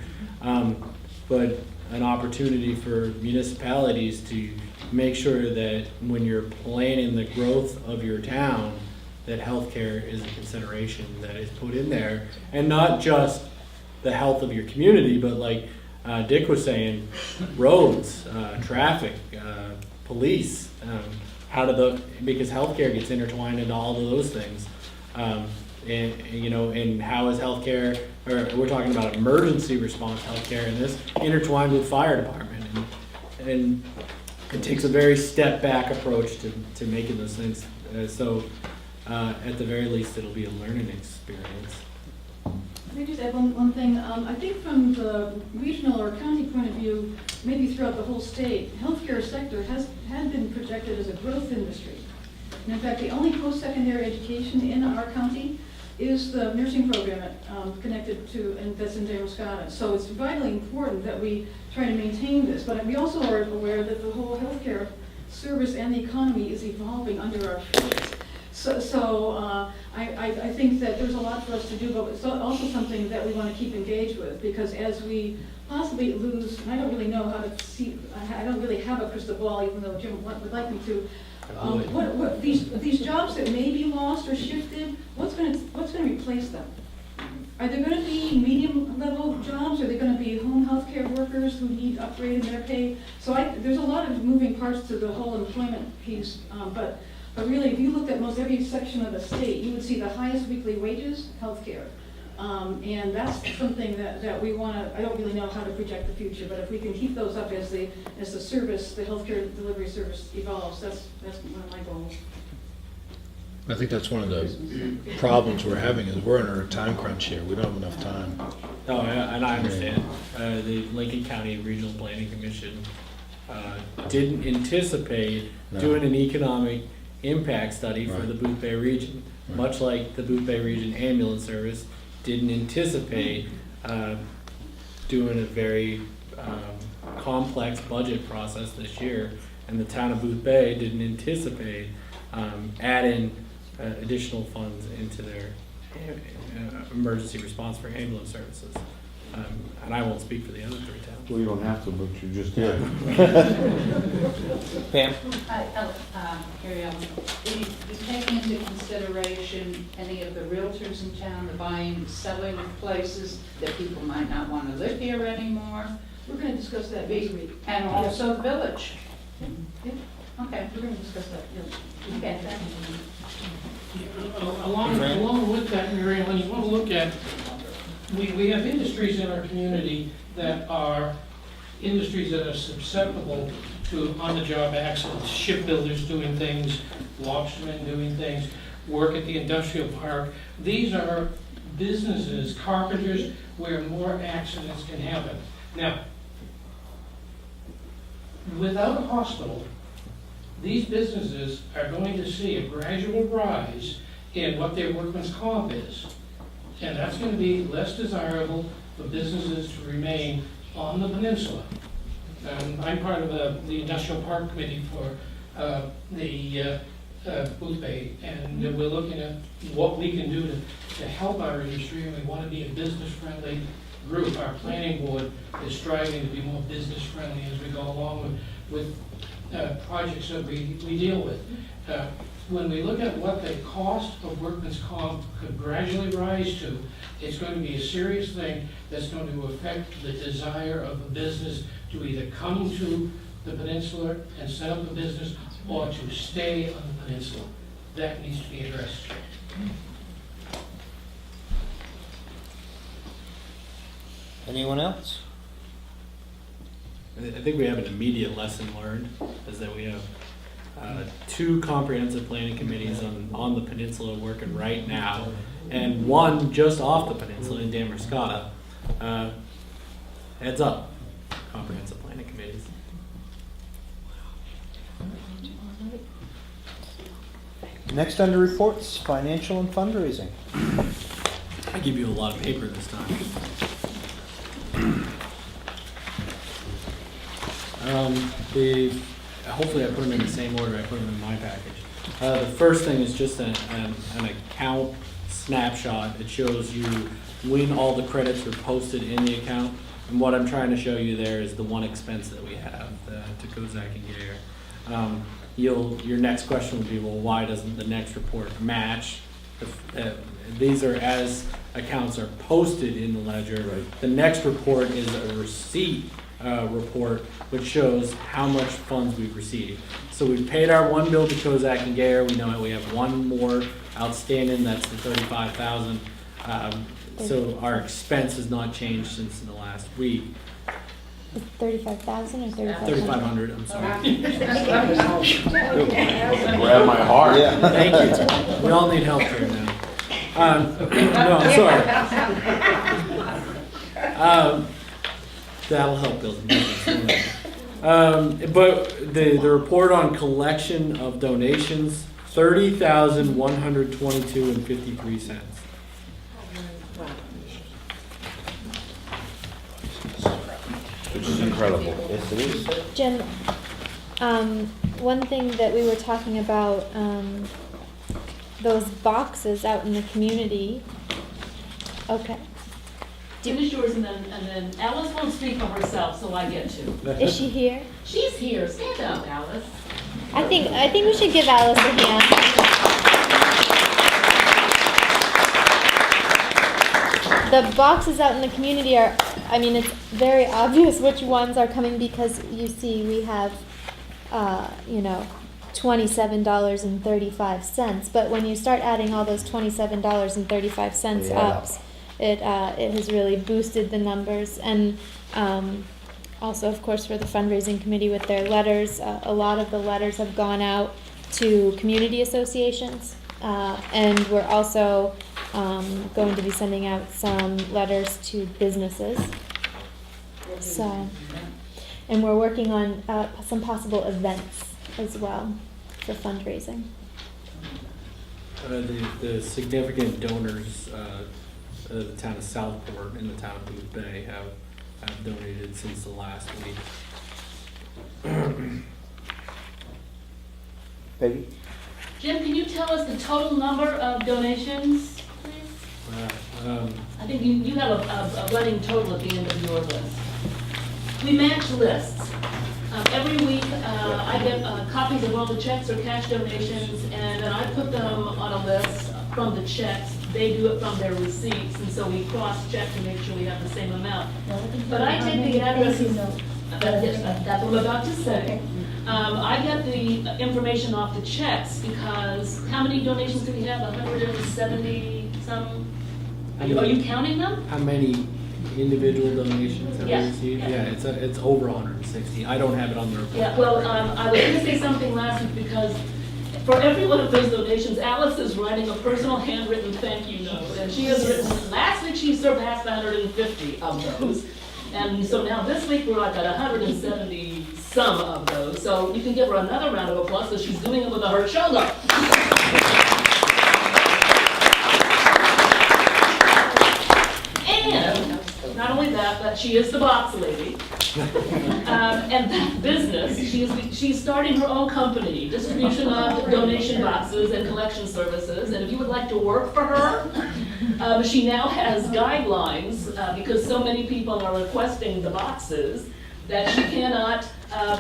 But an opportunity for municipalities to make sure that when you're planning the growth of your town, that healthcare is a consideration that is put in there, and not just the health of your community, but like Dick was saying, roads, traffic, police, because healthcare gets intertwined into all of those things. And how is healthcare, or we're talking about emergency response healthcare, and this intertwined with fire department. And it takes a very step back approach to making those things. So at the very least, it'll be a learning experience. Let me just add one thing. I think from the regional or county point of view, maybe throughout the whole state, healthcare sector had been projected as a growth industry. And in fact, the only post-secondary education in our county is the nursing program connected to, and that's in Damerscott. So it's vitally important that we try to maintain this. But we also are aware that the whole healthcare service and the economy is evolving under our feet. So I think that there's a lot for us to do, but it's also something that we want to keep engaged with, because as we possibly lose, and I don't really know how to see, I don't really have a crystal ball, even though Jim would like me to. What these jobs that may be lost or shifted, what's going to replace them? Are there going to be medium-level jobs? Are they going to be home health care workers who need upgrading their pay? So there's a lot of moving parts to the whole employment piece, but really, if you looked at most every section of the state, you would see the highest weekly wages, healthcare. And that's something that we want to, I don't really know how to project the future, but if we can keep those up as the service, the healthcare delivery service evolves, that's one of my goals. I think that's one of the problems we're having, is we're under a time crunch here. We don't have enough time. Oh, yeah, and I understand. The Lincoln County Regional Planning Commission didn't anticipate doing an economic impact study for the Booth Bay region, much like the Booth Bay region ambulance service didn't anticipate doing a very complex budget process this year, and the town of Booth Bay didn't anticipate adding additional funds into their emergency response for ambulance services. And I won't speak for the other 3 towns. Well, you don't have to, but you just did. Pam? Carrie Ellen, you take into consideration any of the realtors in town, the buying and selling of places that people might not want to live here anymore? We're going to discuss that next week. And also the village? Yeah. Okay. We're going to discuss that, yeah. Okay, thank you. Along with that, Mary Ellen, you want to look at, we have industries in our community that are industries that are susceptible to on-the-job accidents, shipbuilders doing things, locksmen doing things, work at the industrial park. These are businesses, carpenters, where more accidents can happen. Now, without a hospital, these businesses are going to see a gradual rise in what their workman's comp is. And that's going to be less desirable for businesses to remain on the peninsula. I'm part of the Industrial Park Committee for the Booth Bay, and we're looking at what we can do to help our industry, and we want to be a business-friendly group. Our planning board is striving to be more business-friendly as we go along with projects that we deal with. when we look at what the cost of workman's comp could gradually rise to, it's going to be a serious thing that's going to affect the desire of a business to either come to the peninsula and set up a business or to stay on the peninsula. That needs to be addressed. Anyone else? I think we have an immediate lesson learned, is that we have 2 comprehensive planning committees on the peninsula working right now, and one just off the peninsula in Damariscotta. Heads up, comprehensive planning committees. Next under reports, financial and fundraising. I give you a lot of paper this time. Hopefully I put them in the same order I put them in my package. The first thing is just an account snapshot. It shows you when all the credits were posted in the account. And what I'm trying to show you there is the one expense that we have, to Kozak and Gayer. Your next question would be, well, why doesn't the next report match? These are as accounts are posted in the ledger. Right. The next report is a receipt report, which shows how much funds we've received. So we've paid our one bill to Kozak and Gayer. We know we have one more outstanding. That's the $35,000. So our expense has not changed since the last week. 35,000 or 3,500. I'm sorry. Grab my heart. Yeah. Thank you. We all need help here now. No, I'm sorry. That'll help build business. But the report on collection of donations, $30,122.53. Which is incredible. Yes, it is. Jim, one thing that we were talking about, those boxes out in the community. Okay. Finish yours and then Alice won't speak for herself, so I get to. Is she here? She's here. Stand up, Alice. I think we should give Alice a hand. The boxes out in the community are, I mean, it's very obvious which ones are coming because you see we have, $27.35. But when you start adding all those $27.35 up, it has really boosted the numbers. And also, of course, for the fundraising committee with their letters, a lot of the letters have gone out to community associations. And we're also going to be sending out some letters to businesses. So, and we're working on some possible events as well for fundraising. The significant donors, the town of Southport and the town of Booth Bay have donated since the last week. Peggy? Jim, can you tell us the total number of donations, please? I think you have a running total at the end of your list. We match lists. Every week, I get copies of all the checks or cash donations, and then I put them on a list from the checks. They do it from their receipts, and so we cross-check to make sure we have the same amount. But I take the addresses. That's what I'm about to say. I get the information off the checks because how many donations do we have? 170 some? Are you counting them? How many individual donations have we Yes. received? Yes. Yeah, it's over 160. I don't have it on the report. Yeah, well, I was going to say something last week because for every one of those donations, Alice is writing a personal handwritten thank you note. And she has written, last week she surpassed 150 of those. And so now this week we're at 170 some of those. So you can give her another round of applause because she's doing it with a hurt shoulder. And not only that, but she is the box lady. And that business, she's starting her own company, distribution of donation boxes and collection services. And if you would like to work for her, she now has guidelines because so many people are requesting the boxes that she cannot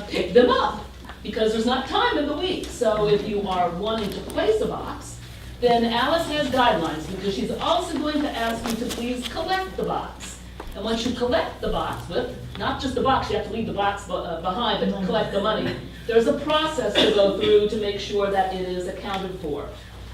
pick them up. because there's not time in the week. So if you are wanting to place a box, then Alice has guidelines, because she's also going to ask you to please collect the box. And once you collect the box, with not just the box, you have to leave the box behind, but collect the money, there's a process to go through to make sure that it is accounted for.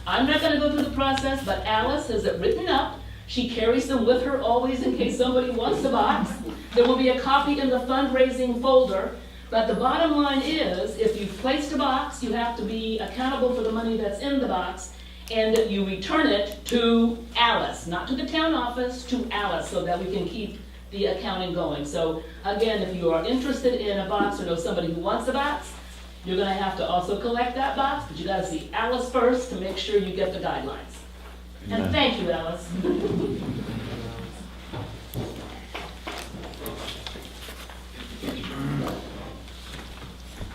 I'm not gonna go through the process, but Alice has it written up. She carries them with her always in case somebody wants the box. There will be a copy in the fundraising folder. But the bottom line is, if you've placed a box, you have to be accountable for the money that's in the box, and you return it to Alice, not to the town office, to Alice, so that we can keep the accounting going. So again, if you are interested in a box or know somebody who wants a box, you're gonna have to also collect that box, but you gotta see Alice first to make sure you get the guidelines. And thank you, Alice.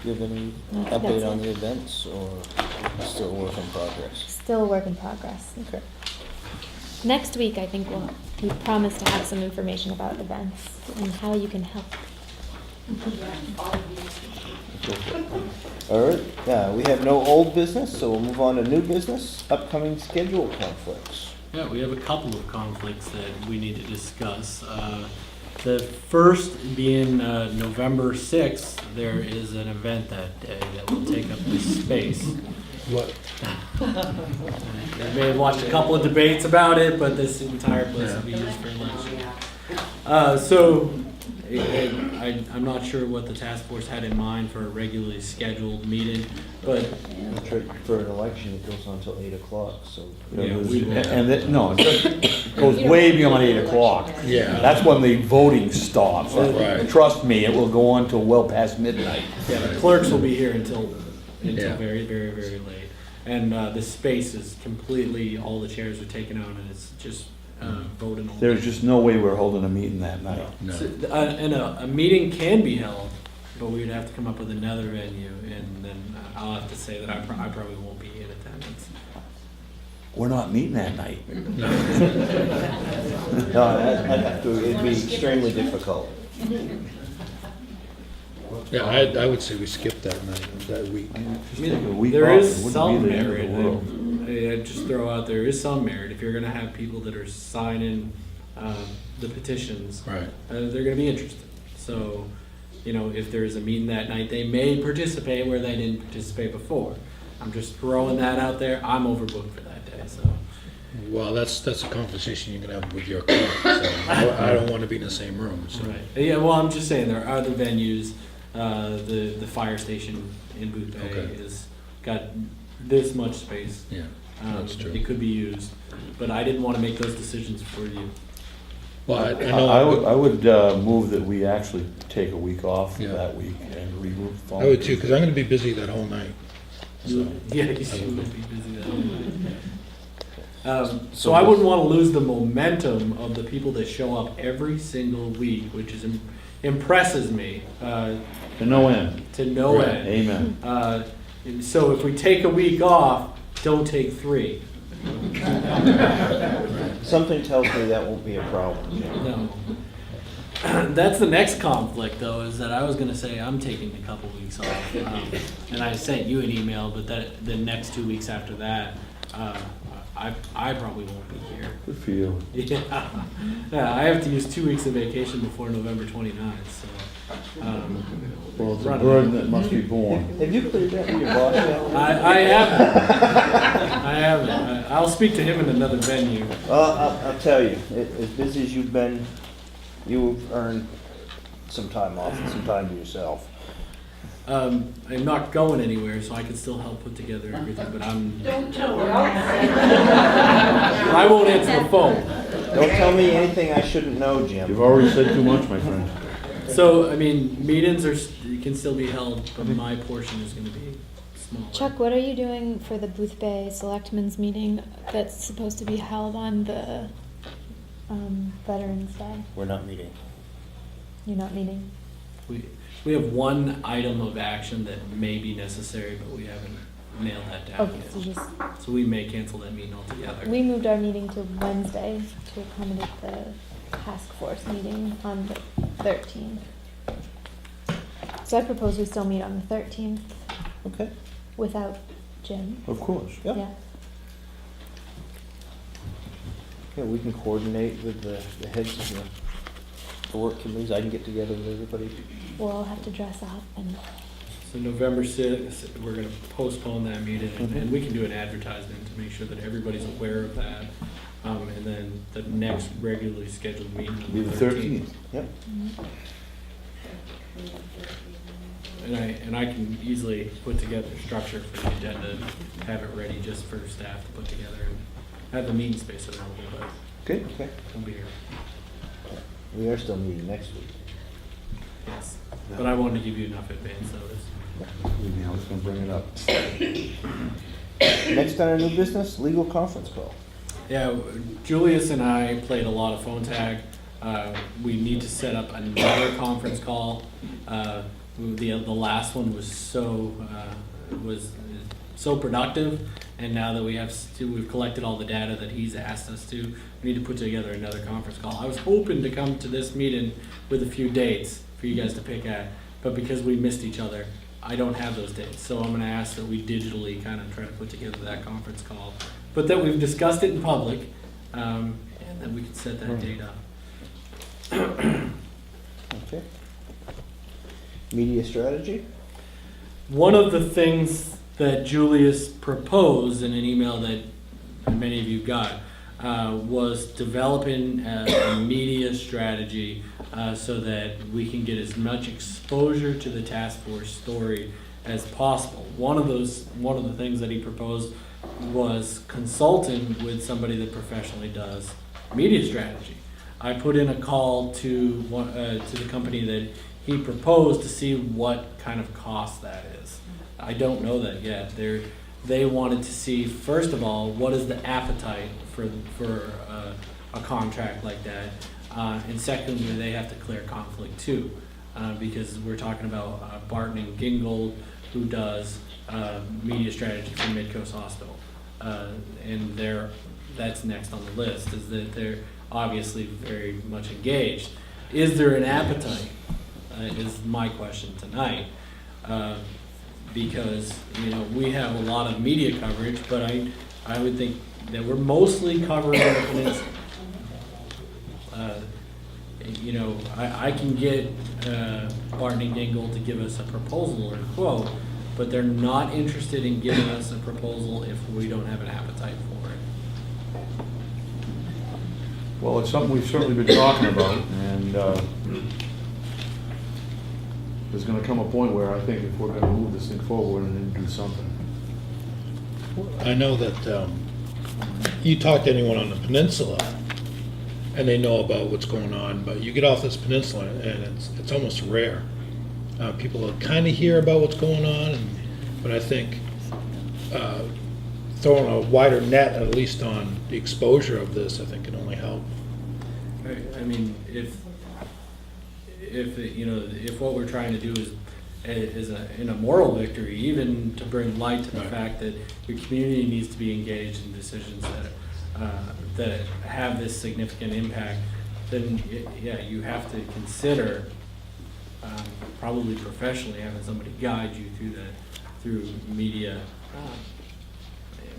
Do you have any update on the events, or still work in progress? Still a work in progress. Okay. Next week, I think we promise to have some information about events and how you can help. All right, we have no old business, so we'll move on to new business, upcoming schedule conflicts. Yeah, we have a couple of conflicts that we need to discuss. The first being November 6th, there is an event that day that will take up this space. What? You may have watched a couple of debates about it, but this entire place will be used for lunch. I'm not sure what the task force had in mind for a regularly scheduled meeting, but For an election, it goes on till 8 o'clock, so. Yeah, it goes way beyond 8 o'clock. Yeah. That's when the voting stops. Right. Trust me, it will go on till well past midnight. yeah, the clerks will be here until Yeah. very, very, very late. And the space is completely, all the chairs are taken out, and it's just voting all There's day. just no way we're holding a meeting that night. No. So, and a meeting can be held, but we would have to come up with another venue, and then I'll have to say that I probably won't be in attendance. We're not meeting that night. No, I'd have to, it'd be extremely difficult. Yeah, I would say we skip that night, that week. Take a week There off, is it wouldn't some be the end of merit. the world. I just throw out there is some merit if you're going to have people that are signing the petitions. Right. They're going to be interested. So, if there is a meeting that night, they may participate where they didn't participate before. I'm just throwing that out there. I'm overbooked for that day, so. Well, that's a conversation you're gonna have with your clerk, so I don't wanna be in the same room, so. Right. Yeah, well, I'm just saying there are other venues. The fire station in Booth Bay Okay. is got this much space. Yeah, that's true. It could be used, but I didn't want to make those decisions for you. Well, I I would move that we actually take a week off Yeah. that week and regroup. I would too, because I'm gonna be busy that whole night. So. Yeah, you should be busy that night. So I wouldn't want to lose the momentum of the people that show up every single week, which is impresses me. To no end. To no Right. end. Amen. So if we take a week off, don't take 3. Something tells me that won't be a problem. No. That's the next conflict, though, is that I was going to say I'm taking a couple weeks off, and I sent you an email, but that the next 2 weeks after that, I probably won't be here. Good for you. Yeah, I have to use 2 weeks of vacation before November 29th, so. Well, it's a burden that must be borne. Have you cleared that with your boss yet? I haven't. I haven't. I'll speak to him in another venue. I'll tell you, as busy as you've been, you've earned some time off and some time to yourself. I'm not going anywhere, so I can still help put together everything, but Don't tell her. I won't answer the phone. Don't tell me anything I shouldn't know, Jim. You've already said too much, my friend. So, I mean, meetings can still be held, but my portion is going to be smaller. Chuck, what are you doing for the Booth Bay Selectmen's meeting that's supposed to be held on the Veterans Day? We're not meeting. You're not meeting? We have one item of action that may be necessary, but we haven't nailed that down Okay, yet. so just, So we may cancel that meeting altogether. we moved our meeting to Wednesday to accommodate the task force meeting on the 13th. So I propose we still meet on the 13th. Okay, without Jim. of course, yeah. Yeah. Yeah, we can coordinate with the heads of the work committees. I can get together with everybody. We'll all have to dress up and, So November 6th, we're gonna postpone that meeting, and we can do an advertisement to make sure that everybody's aware of that. And then the next regularly scheduled meeting Be on the the 13th, 13th. yep. And I can easily put together a structure for the agenda, have it ready just for staff to put together, and have the meeting space available, but Good, okay. we'll be here. We are still meeting next week. Yes. But I wanted to give you enough advance notice. I was gonna bring it up. Next on our new business, legal conference call. Yeah, Julius and I played a lot of phone tag. We need to set up another conference call. The last one was so productive, and now that we've collected all the data that he's asked us to, we need to put together another conference call. I was hoping to come to this meeting with a few dates for you guys to pick at, but because we missed each other, I don't have those dates. So I'm gonna ask that we digitally kind of try to put together that conference call, but that we've discussed it in public, and that we can set that date up. Okay. Media strategy? One of the things that Julius proposed in an email that many of you got was developing a media strategy so that we can get as much exposure to the task force story as possible. One of the things that he proposed was consulting with somebody that professionally does media strategy. I put in a call to the company that he proposed to see what kind of cost that is. I don't know that yet. They wanted to see, first of all, what is the appetite for a contract like that, and secondly, they have to clear conflict too, because we're talking about Barton and Gingold, who does media strategy for Midcoast Hospital, and that's next on the list. Is that they're obviously very much engaged. Is there an appetite? Is my question tonight. Because, we have a lot of media coverage, but I would think that we're mostly covering the peninsula. I can get Barton and Gingold to give us a proposal or a quote, but they're not interested in giving us a proposal if we don't have an appetite for it. Well, it's something we've certainly been talking about, and there's gonna come a point where I think if we're gonna move this thing forward and then do something. I know that you talk to anyone on the peninsula, and they know about what's going on, but you get off this peninsula, and it's almost rare. People kind of hear about what's going on, but I think throwing a wider net, at least on the exposure of this, I think can only help. I mean, if what we're trying to do is in a moral victory, even to bring light to the fact that your community needs to be engaged in decisions that have this significant impact, then yeah, you have to consider probably professionally having somebody guide you through that, through media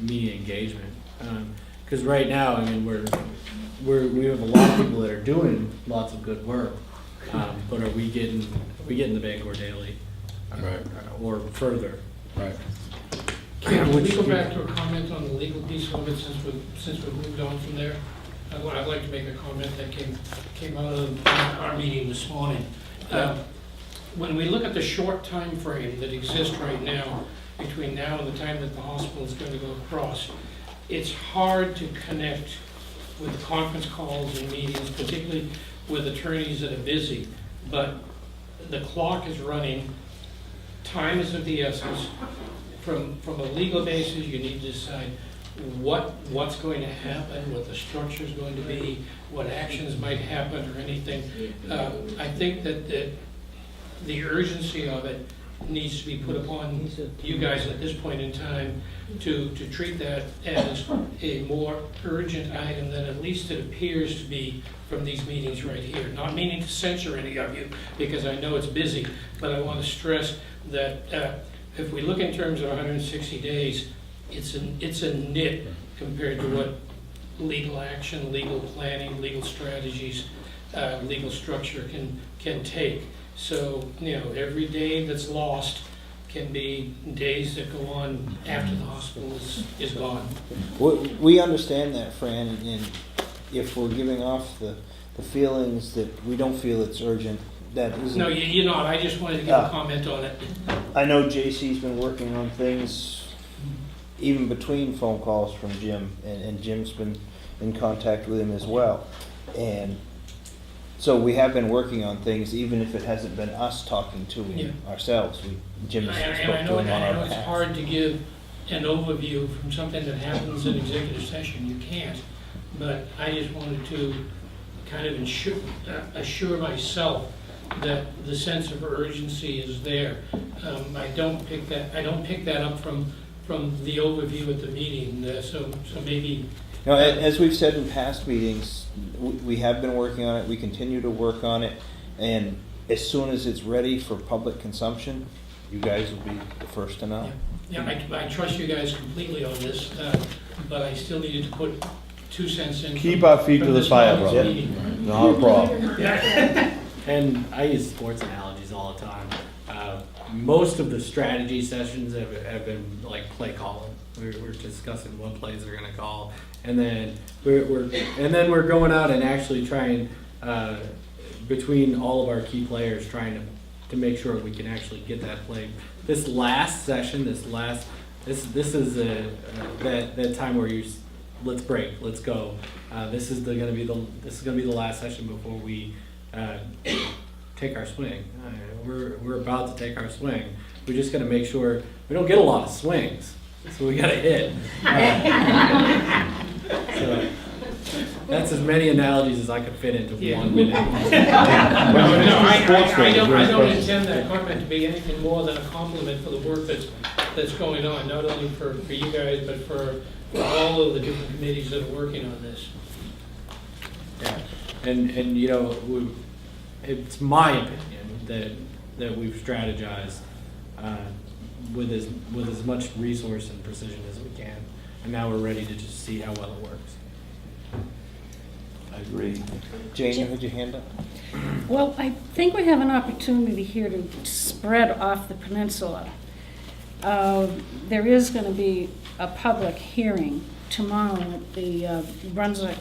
engagement. Because right now, I mean, we have a lot of people that are doing lots of good work, but are we getting the Bangor Daily, or further? Right. Can we go back to a comment on the legal piece of it since we've moved on from there? I'd like to make a comment that came out of our meeting this morning. When we look at the short time frame that exists right now, between now and the time that the hospital is going to go across, it's hard to connect with conference calls and meetings, particularly with attorneys that are busy. But the clock is running, time is of the essence. From a legal basis, you need to decide what's going to happen, what the structure is going to be, what actions might happen or anything. I think that the urgency of it needs to be put upon you guys at this point in time to treat that as a more urgent item than at least it appears to be from these meetings right here. Not meaning to censure any of you, because I know it's busy, but I want to stress that if we look in terms of 160 days, it's a nit compared to what legal action, legal planning, legal strategies, legal structure can take. So, every day that's lost can be days that go on after the hospital is gone. We understand that, Fran, and if we're giving off the feelings that we don't feel it's urgent, that isn't. No, you're not. I just wanted to give a comment on it. I know JC's been working on things even between phone calls from Jim, and Jim's been in contact with him as well. And so we have been working on things, even if it hasn't been us talking to him ourselves. Jim has spoke to him on our I know it's behalf. hard to give an overview from something that happens in executive session. You can't. But I just wanted to kind of assure myself that the sense of urgency is there. I don't pick that up from the overview at the meeting. So maybe. As we've said in past meetings, we have been working on it. We continue to work on it, and as soon as it's ready for public consumption, you guys will be the first to know. Yeah, I trust you guys completely on this, but I still needed to put 2 cents in. Keep our feet to the fire, brother. Not a problem. And I use sports analogies all the time. Most of the strategy sessions have been like play calling. We're discussing what plays they're going to call, and then we're going out and actually trying between all of our key players trying to make sure we can actually get that play. This last session, this is that time where let's break, let's go. This is going to be the last session before we take our swing. We're about to take our swing. We're just going to make sure we don't get a lot of swings, so we got to hit. So that's as many analogies as I could fit into 1 minute. I don't intend that comment to be anything more than a compliment for the work that's going on, not only for you guys, but for all of the different committees that are working on this. Yeah, and it's my opinion that we've strategized with as much resource and precision as we can, and now we're ready to just see how well it works. I agree. Jane, you had your hand up? Well, I think we have an opportunity here to spread off the peninsula. There is going to be a public hearing tomorrow at the Brunswick,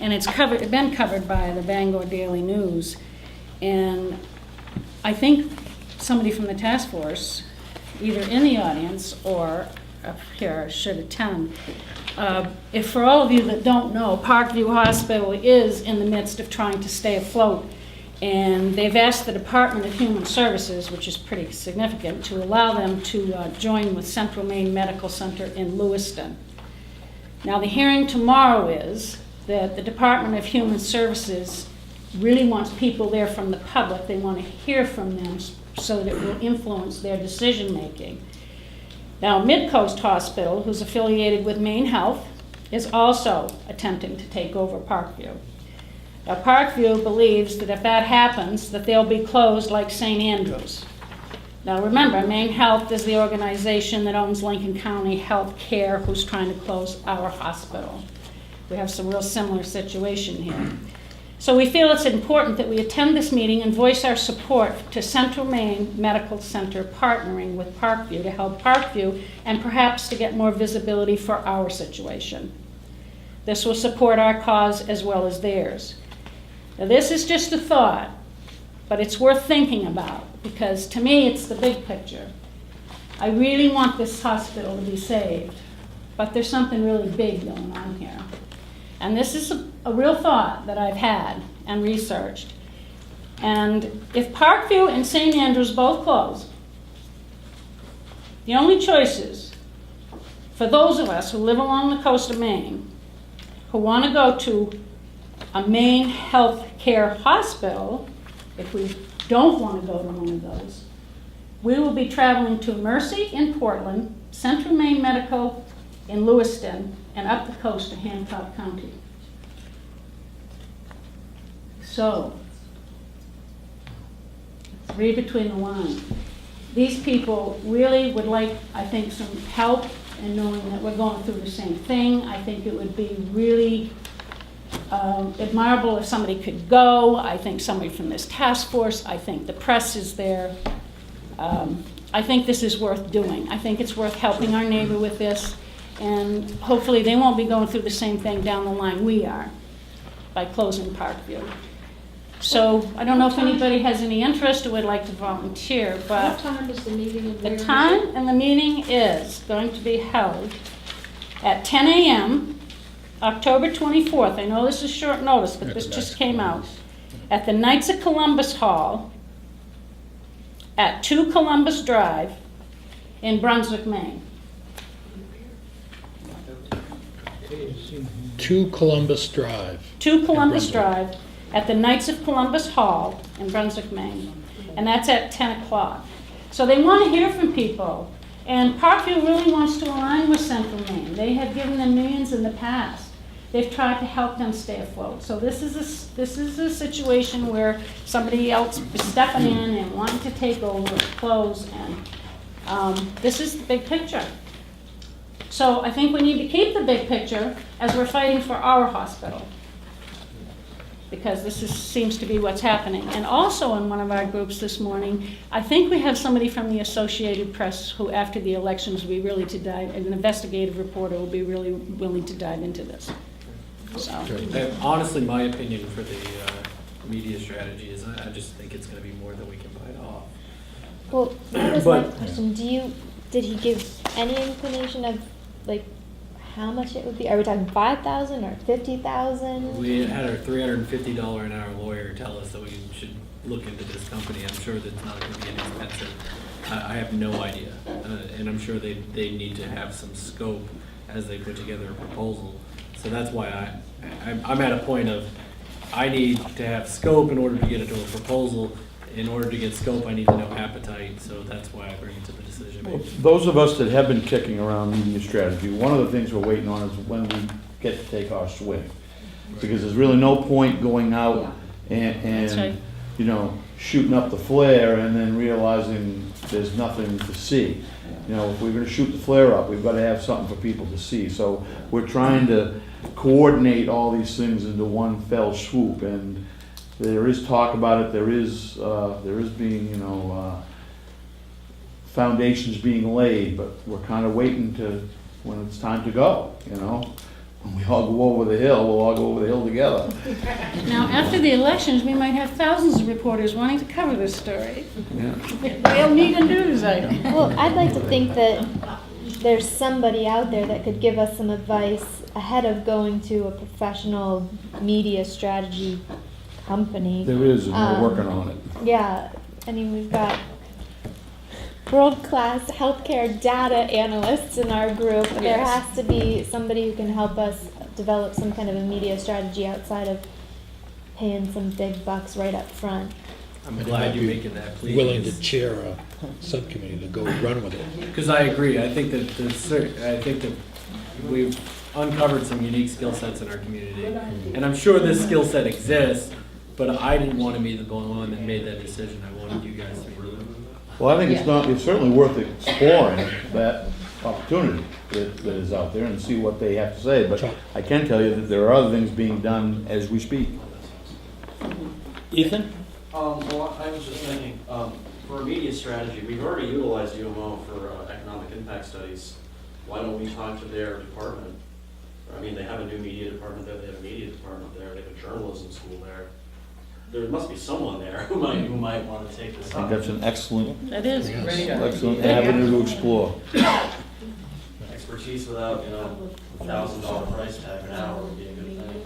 and it's been covered by the Bangor Daily News. And I think somebody from the task force, either in the audience or up here, should attend. If for all of you that don't know, Parkview Hospital is in the midst of trying to stay afloat, and they've asked the Department of Human Services, which is pretty significant, to allow them to join with Central Maine Medical Center in Lewiston. Now, the hearing tomorrow is that the Department of Human Services really wants people there from the public. They want to hear from them so that it will influence their decision-making. Now, Midcoast Hospital, who's affiliated with Maine Health, is also attempting to take over Parkview. Now, Parkview believes that if that happens, that they'll be closed like St. Andrews. Now, remember, Maine Health is the organization that owns Lincoln County Health Care, who's trying to close our hospital. We have some real similar situation here. So we feel it's important that we attend this meeting and voice our support to Central Maine Medical Center partnering with Parkview to help Parkview and perhaps to get more visibility for our situation. This will support our cause as well as theirs. Now, this is just a thought, but it's worth thinking about because to me it's the big picture. I really want this hospital to be saved, but there's something really big going on here. And this is a real thought that I've had and researched. And if Parkview and St. Andrews both close, the only choices for those of us who live along the coast of Maine, who want to go to a Maine health care hospital, if we don't want to go to one of those, we will be traveling to Mercy in Portland, Central Maine Medical in Lewiston, and up the coast to Hancock County. So, read between the lines. these people really would like, I think, some help in knowing that we're going through the same thing. I think it would be really admirable if somebody could go. I think somebody from this task force. I think the press is there. I think this is worth doing. I think it's worth helping our neighbor with this, and hopefully they won't be going through the same thing down the line we are by closing Parkview. So I don't know if anybody has any interest or would like to volunteer, What but time is the meeting? and where the is it? time and the meeting is going to be held at 10 a.m., October 24th. I know this is short notice, but this just came out. At the Knights of Columbus Hall at 2 Columbus Drive in Brunswick, Maine. 2 Columbus Drive. 2 Columbus Brunswick. Drive at the Knights of Columbus Hall in Brunswick, Maine. And that's at 10 o'clock. So they want to hear from people. And Parkview really wants to align with Central Maine. They have given them millions in the past. They've tried to help them stay afloat. So this is a situation where somebody else is stepping in and wanting to take over, close, and this is the big picture. So I think we need to keep the big picture as we're fighting for our hospital, because seems to be what's happening. And also in one of our groups this morning, I think we have somebody from the Associated Press who, after the elections, will be really an investigative reporter will be really willing to dive into this. So. And honestly, my opinion for the media strategy is I just think it's going to be more than we can bite off. Well, that was my question. Did he give any inclination of like how much it would be? Are we talking 5,000 or 50,000? We had our $350 an hour lawyer tell us that we should look into this company. I'm sure that it's not going to be inexpensive. I have no idea, and I'm sure they need to have some scope as they put together a proposal. So that's why I'm at a point of I need to have scope in order to get it to a proposal. In order to get scope, I need to know appetite. So that's why I bring it to the decision Well, making. those of us that have been kicking around media strategy, one of the things we're waiting on is when we get to take our swing. Because there's really no point going out That's right. and shooting up the flare and then realizing there's nothing to see. If we're gonna shoot the flare up, we've gotta have something for people to see. So we're trying to coordinate all these things into one fell swoop, and there is talk about it. There is being, foundations being laid, but we're kind of waiting to when it's time to go. When we all go over the hill, we'll all go over the hill together. Now, after the elections, we might have thousands of reporters wanting to cover this story. Yeah. They'll need a news item. Well, I'd like to think that there's somebody out there that could give us some advice ahead of going to a professional media strategy company. There is, and we're working on it. Yeah, I mean, we've got world-class healthcare data analysts in our group. There Yes. has to be somebody who can help us develop some kind of a media strategy outside of paying some big bucks right up front. I'm glad you're making that plea. Willing to chair a subcommittee to go run with it. Because I agree. I think that we've uncovered some unique skill sets in our community, and I'm sure this skill set exists. But I didn't want to be the one that made that decision. I wanted you guys to be the. Well, I think it's certainly worth exploring that opportunity that is out there and see what they have to say. But I can tell you that there are other things being done as we speak. Ethan? Well, I was just thinking, for a media strategy, we've already utilized UMO for economic impact studies. Why don't we talk to their department? I mean, they have a new media department there, they have a media department there, they have a journalism school there. There must be someone there who might want to take this I up. think that's an excellent avenue to explore. Expertise without, $1,000 price tag an hour would be a good thing.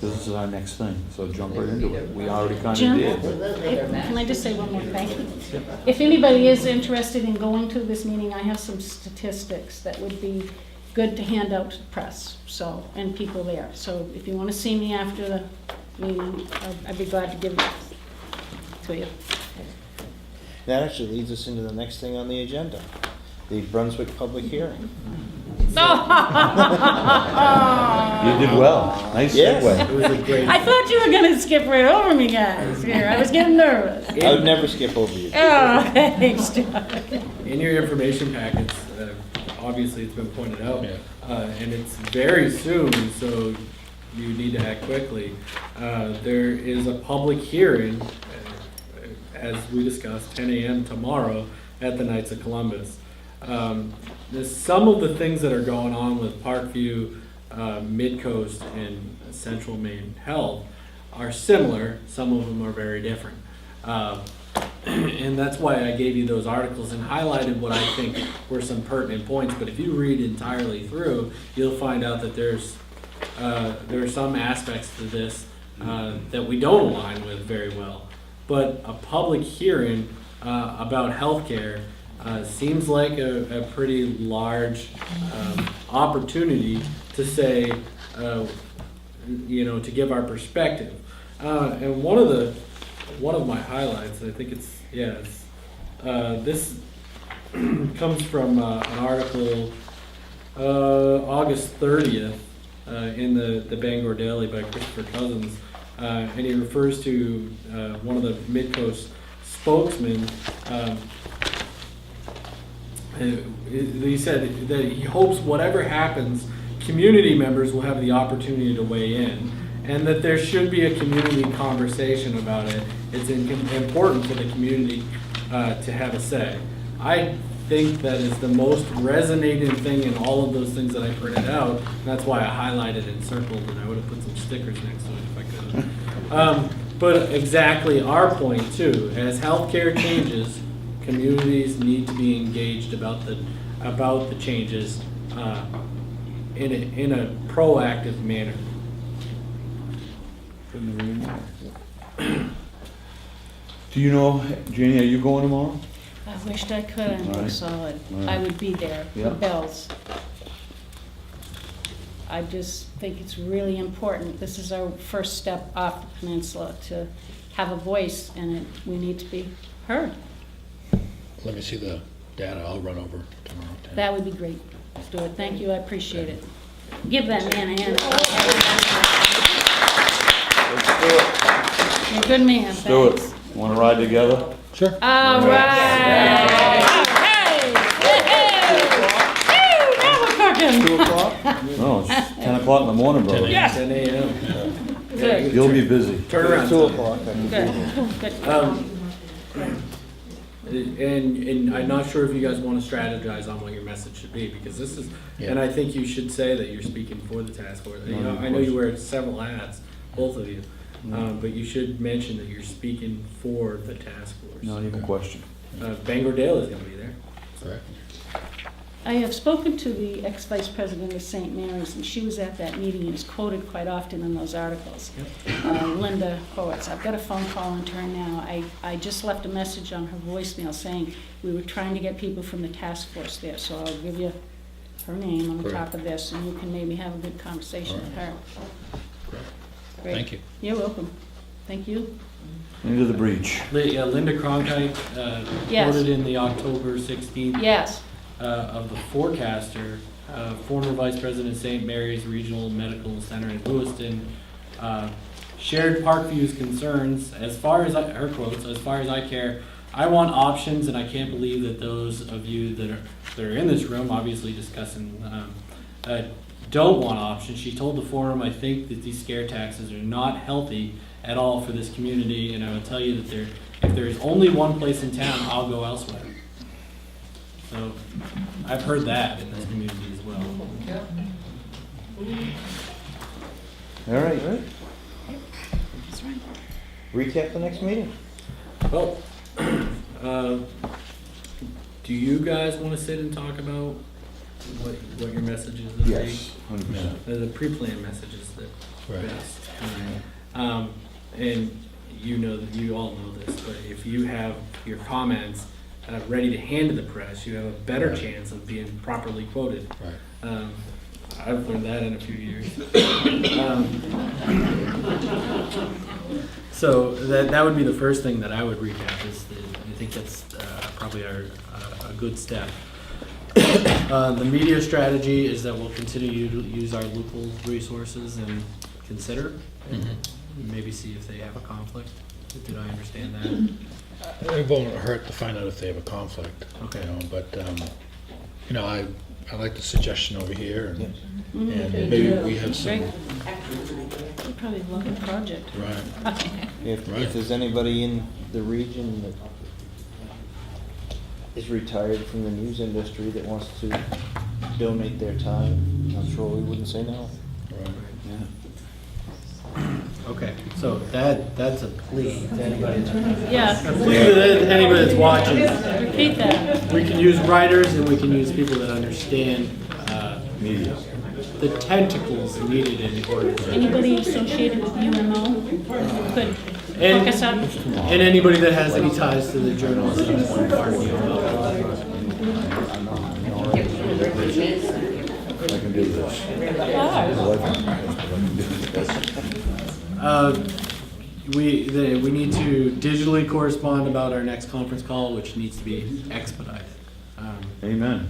This is our next thing, so jump right into it. We already kind Jim, of did. can I just say one more thing? If anybody is interested in going to this meeting, I have some statistics that would be good to hand out to the press, and people there. So if you want to see me after the meeting, I'd be glad to give it to you. That actually leads us into the next thing on the agenda, the Brunswick public hearing. You did well. Nice Yes. segue. It was a great. I thought you were gonna skip right over me, guys. Here, I was getting nervous. I would never skip over you. Oh, thanks, John. In your information packets, obviously it's been pointed out, and it's very soon, so you need to act quickly. There is a public hearing, as we discussed, 10 a.m. tomorrow at the Knights of Columbus. There's some of the things that are going on with Parkview, Midcoast, and Central Maine Health are similar. Some of them are very different. And that's why I gave you those articles and highlighted what I think were some pertinent points. But if you read entirely through, you'll find out that there are some aspects to this that we don't align with very well. But a public hearing about healthcare seems like a pretty large opportunity to say, to give our perspective. And one of my highlights, I think this comes from an article August 30th in the Bangor Daily by Christopher Cousins, and he refers to one of the Midcoast spokesmen. He said that he hopes whatever happens, community members will have the opportunity to weigh in, and that there should be a community conversation about it. It's important for the community to have a say. I think that is the most resonating thing in all of those things that I printed out. And that's why I highlighted and circled, and I would have put some stickers next to it if I could. But exactly our point too, as healthcare changes, communities need to be engaged about the changes in a proactive manner. Do you know, Janie, are you going tomorrow? I wished I could, I'm All right. solid. All right. I would be there, Yeah. with bells. I just think it's really important. This is our first step off the peninsula to have a voice, and we need to be heard. Let me see the data. I'll run over tomorrow. That would be great. Let's do it. Thank you, I appreciate it. Give that man a hand. Let's do it. You're a good man, Let's do thanks. it. Want to ride together? Sure. All right. Okay. Woo! Now we're cooking. 2 o'clock? No, it's 10 o'clock in the morning, brother. Yes. 10 a.m. Good. You'll be busy. Turn around. 2 o'clock. I can Good. Good. And I'm not sure if you guys want to strategize on what your message should be, because this is, and I think you should say that you're speaking for the task force. You know, I know you wear several hats, both of you, but you should mention that you're speaking for the task force. Not even a question. Bangor Dale is going to be there. Correct. I have spoken to the ex-vice president of St. Mary's, and she was at that meeting and is quoted quite often in those articles. Linda Horowitz. I've got a phone call into her now. I just left a message on her voicemail saying we were trying to get people from the task force there, so I'll give you her name on the top of this, and you can maybe have a good conversation with her. Great. Thank you. You're welcome. Thank you. Into the breach. Linda Cronkite Yes. quoted in the October 16th Yes. Of the Forecaster, former Vice President of St. Mary's Regional Medical Center in Lewiston, shared Parkview's concerns. As far as her quotes, as far as I care, I want options, and I can't believe that those of you that are in this room, obviously discussing, don't want options. She told the forum, I think that these scare taxes are not healthy at all for this community, and I will tell you that if there is only one place in town, I'll go elsewhere. So I've heard that in this community as well. All right. That's right. Recap the next meeting. Well, do you guys want to sit and talk about what your message is this Yes, week? 100%. The pre-planned messages that Right. best. And you all know this, but if you have your comments ready to hand to the press, you have a better Right. chance of being properly quoted. Right. I've learned that in a few years. So that would be the first thing that I would recap. I think that's probably a good step. The media strategy is that we'll continue to use our local resources and consider, and maybe see if they have a conflict. Did I understand that? It won't hurt to find out if they have a conflict. Okay. You know, but, you know, I like the suggestion over here, and maybe we have some, You probably love the project. right. If Right. there's anybody in the region that is retired from the news industry that wants to donate their time, I'm sure we wouldn't say no. Okay, so that's a plea to anybody. Yeah. A plea to anybody that's watching. Repeat that. We can use writers and we can use people that understand media. The tentacles needed in order. Anybody associated with UMO could And, focus on? and anybody that has any ties to the journalism part of UMO. I can do this. We need to digitally correspond about our next conference call, which needs to be expedited. Amen.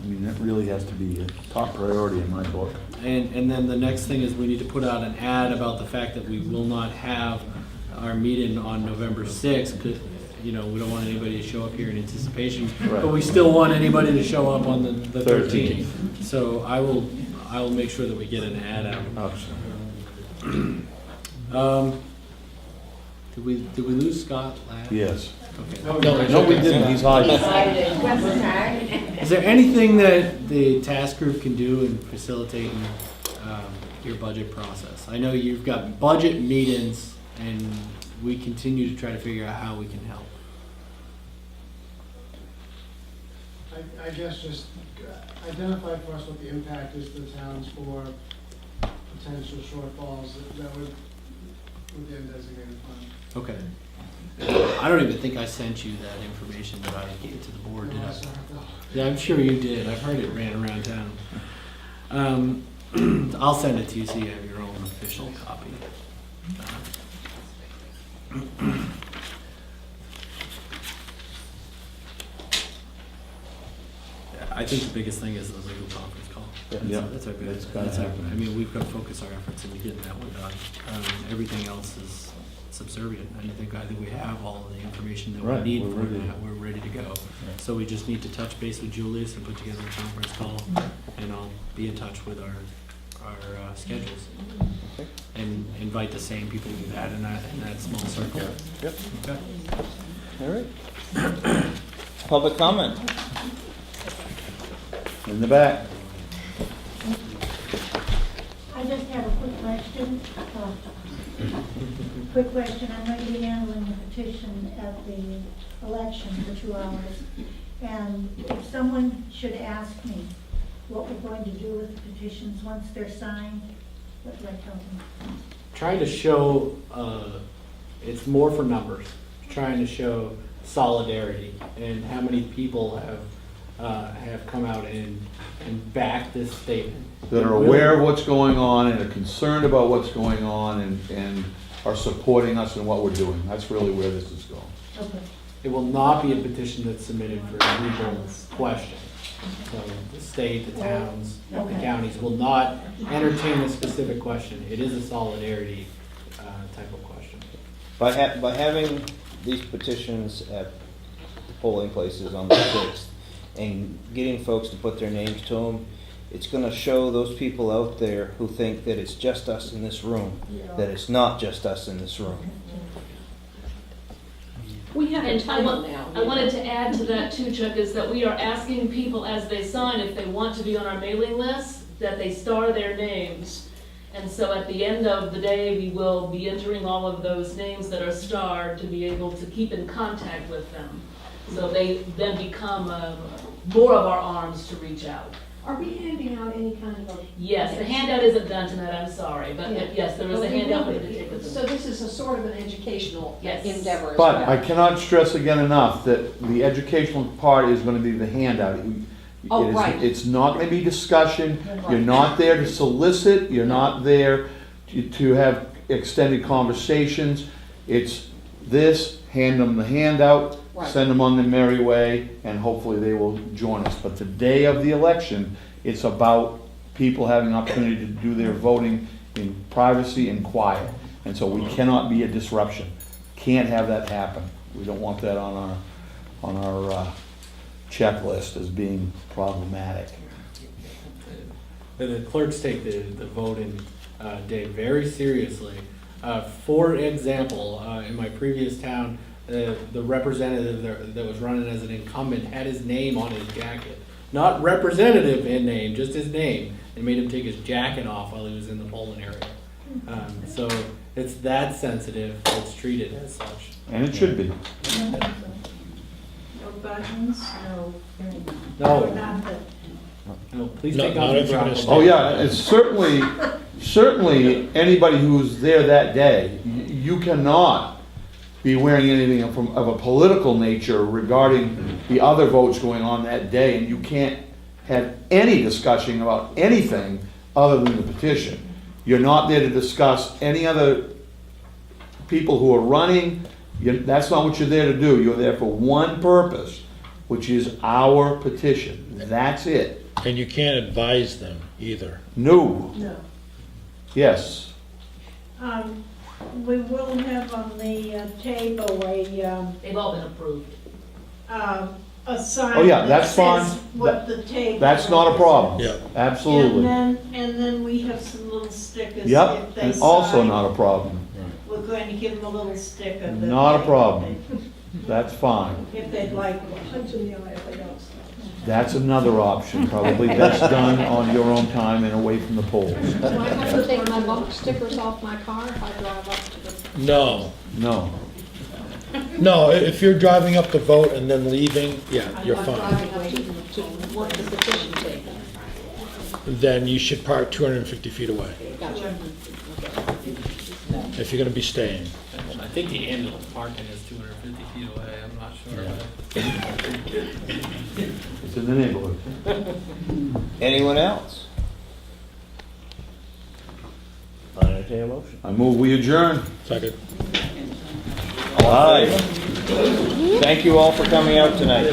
I mean, that really has to be a top priority in my book. And then the next thing is we need to put out an ad about the fact that we will not have our meeting on November 6th, because, you know, we don't want anybody to show up here in anticipation, Right. but we still want anybody to show up on the 13th. So I will make sure that we get an ad out. Did we lose Scott last? Yes. Okay. No, we didn't, he's hiding. Is there anything that the task group can do in facilitating your budget process? I know you've got budget meetings, and we continue to try to figure out how we can help. I guess just identify for us what the impact is to the towns for potential shortfalls that would within designated fund. Okay. I don't even think I sent you that information that I gave to the board, did I? Yeah, I'm sure you did. I've heard it ran around town. I'll send it to you so you have your own official copy. I think the biggest thing is the legal conference call. Yeah. That's our That's big, gotta that's our, happen. I mean, we've got to focus our efforts into getting that one done. Everything else is subservient. I think we have all of the information that Right, we need we're for ready. that. We're ready to go. So we just need to touch base with Julius and put together a conference call, and I'll be in touch with our schedules. And invite the same people we've had in that small circle. Yep. Okay. All right. Public comment. In the back. I just have a quick question. Quick question, I'm going to be handling the petition at the election for 2 hours. And if someone should ask me what we're going to do with the petitions once they're signed, what do I tell them? Trying to show, it's more for numbers, trying to show solidarity and how many people have come out and backed this statement. That are aware of what's going on and are concerned about what's going on and are supporting us in what we're doing. That's really where this is going. Okay. It will not be a petition that's submitted for a legal question. So the state, the towns, the Okay. counties will not entertain a specific question. It is a solidarity type of question. By having these petitions at the polling places on the 6th and getting folks to put their names to them, it's going to show those people out there who think that it's just us in this room, that it's not just us in this room. We have a title now. I wanted to add to that too, Chuck, is that we are asking people as they sign, if they want to be on our mailing list, that they star their names. And so at the end of the day, we will be entering all of those names that are starred to be able to keep in contact with them. So they then become more of our arms to reach out. Are we handing out any kind of a... Yes, the handout isn't done tonight, I'm sorry, but yes, there is a handout for you to take with So them. this is a sort of an educational Yes. endeavor as But well. I cannot stress again enough that the educational part is gonna be the handout. Oh, It is- right. It's not gonna be discussion, you're not there to solicit, you're not there to have extended conversations. It's this, hand them the handout, send them on their merry way, and hopefully they will join us. But the day of the election, it's about people having an opportunity to do their voting in privacy and quiet. And so we cannot be a disruption. Can't have that happen. We don't want that on our checklist as being problematic. The clerks take the voting day very seriously. For example, in my previous town, the representative that was running as an incumbent had his name on his jacket. Not representative in name, just his name. They made him take his jacket off while he was in the polling area. So it's that sensitive, it's treated as such. And it should be. No buttons, no. No. Nothing. No, please No, take not off if your you're gonna bra. stay. Oh, yeah, it's certainly anybody who's there that day, you cannot be wearing anything of a political nature regarding the other votes going on that day, and you can't have any discussion about anything other than the petition. You're not there to discuss any other people who are running. That's not what you're there to do. You're there for one purpose, which is our petition. That's it. And you can't advise them either. No. No. Yes. We will have on the table They've all been approved. a sign. Oh, yeah, that that's fine. says what the table. That's not a problem. Yeah. Absolutely. And then we have some little stickers. Yep, if they and also sign. not a problem. We're going to give them a little sticker. that Not a they- problem. That's fine. If they'd like one. Punch in the eye if they don't. That's another option, probably best done on your own time and away from the polls. Do I have to take my bump stickers off my car if I drive up to the? No. No. No, if you're driving up to vote and then leaving, yeah, you're I'm fine. driving up to work the petition table. Then you should park 250 feet away, Gotcha. if you're gonna be staying. I think the ambulance parking is 250 feet away, I'm not sure. It's in the neighborhood. Anyone else? I entertain a motion. I move we adjourn. Second. All right. Thank you all for coming out tonight.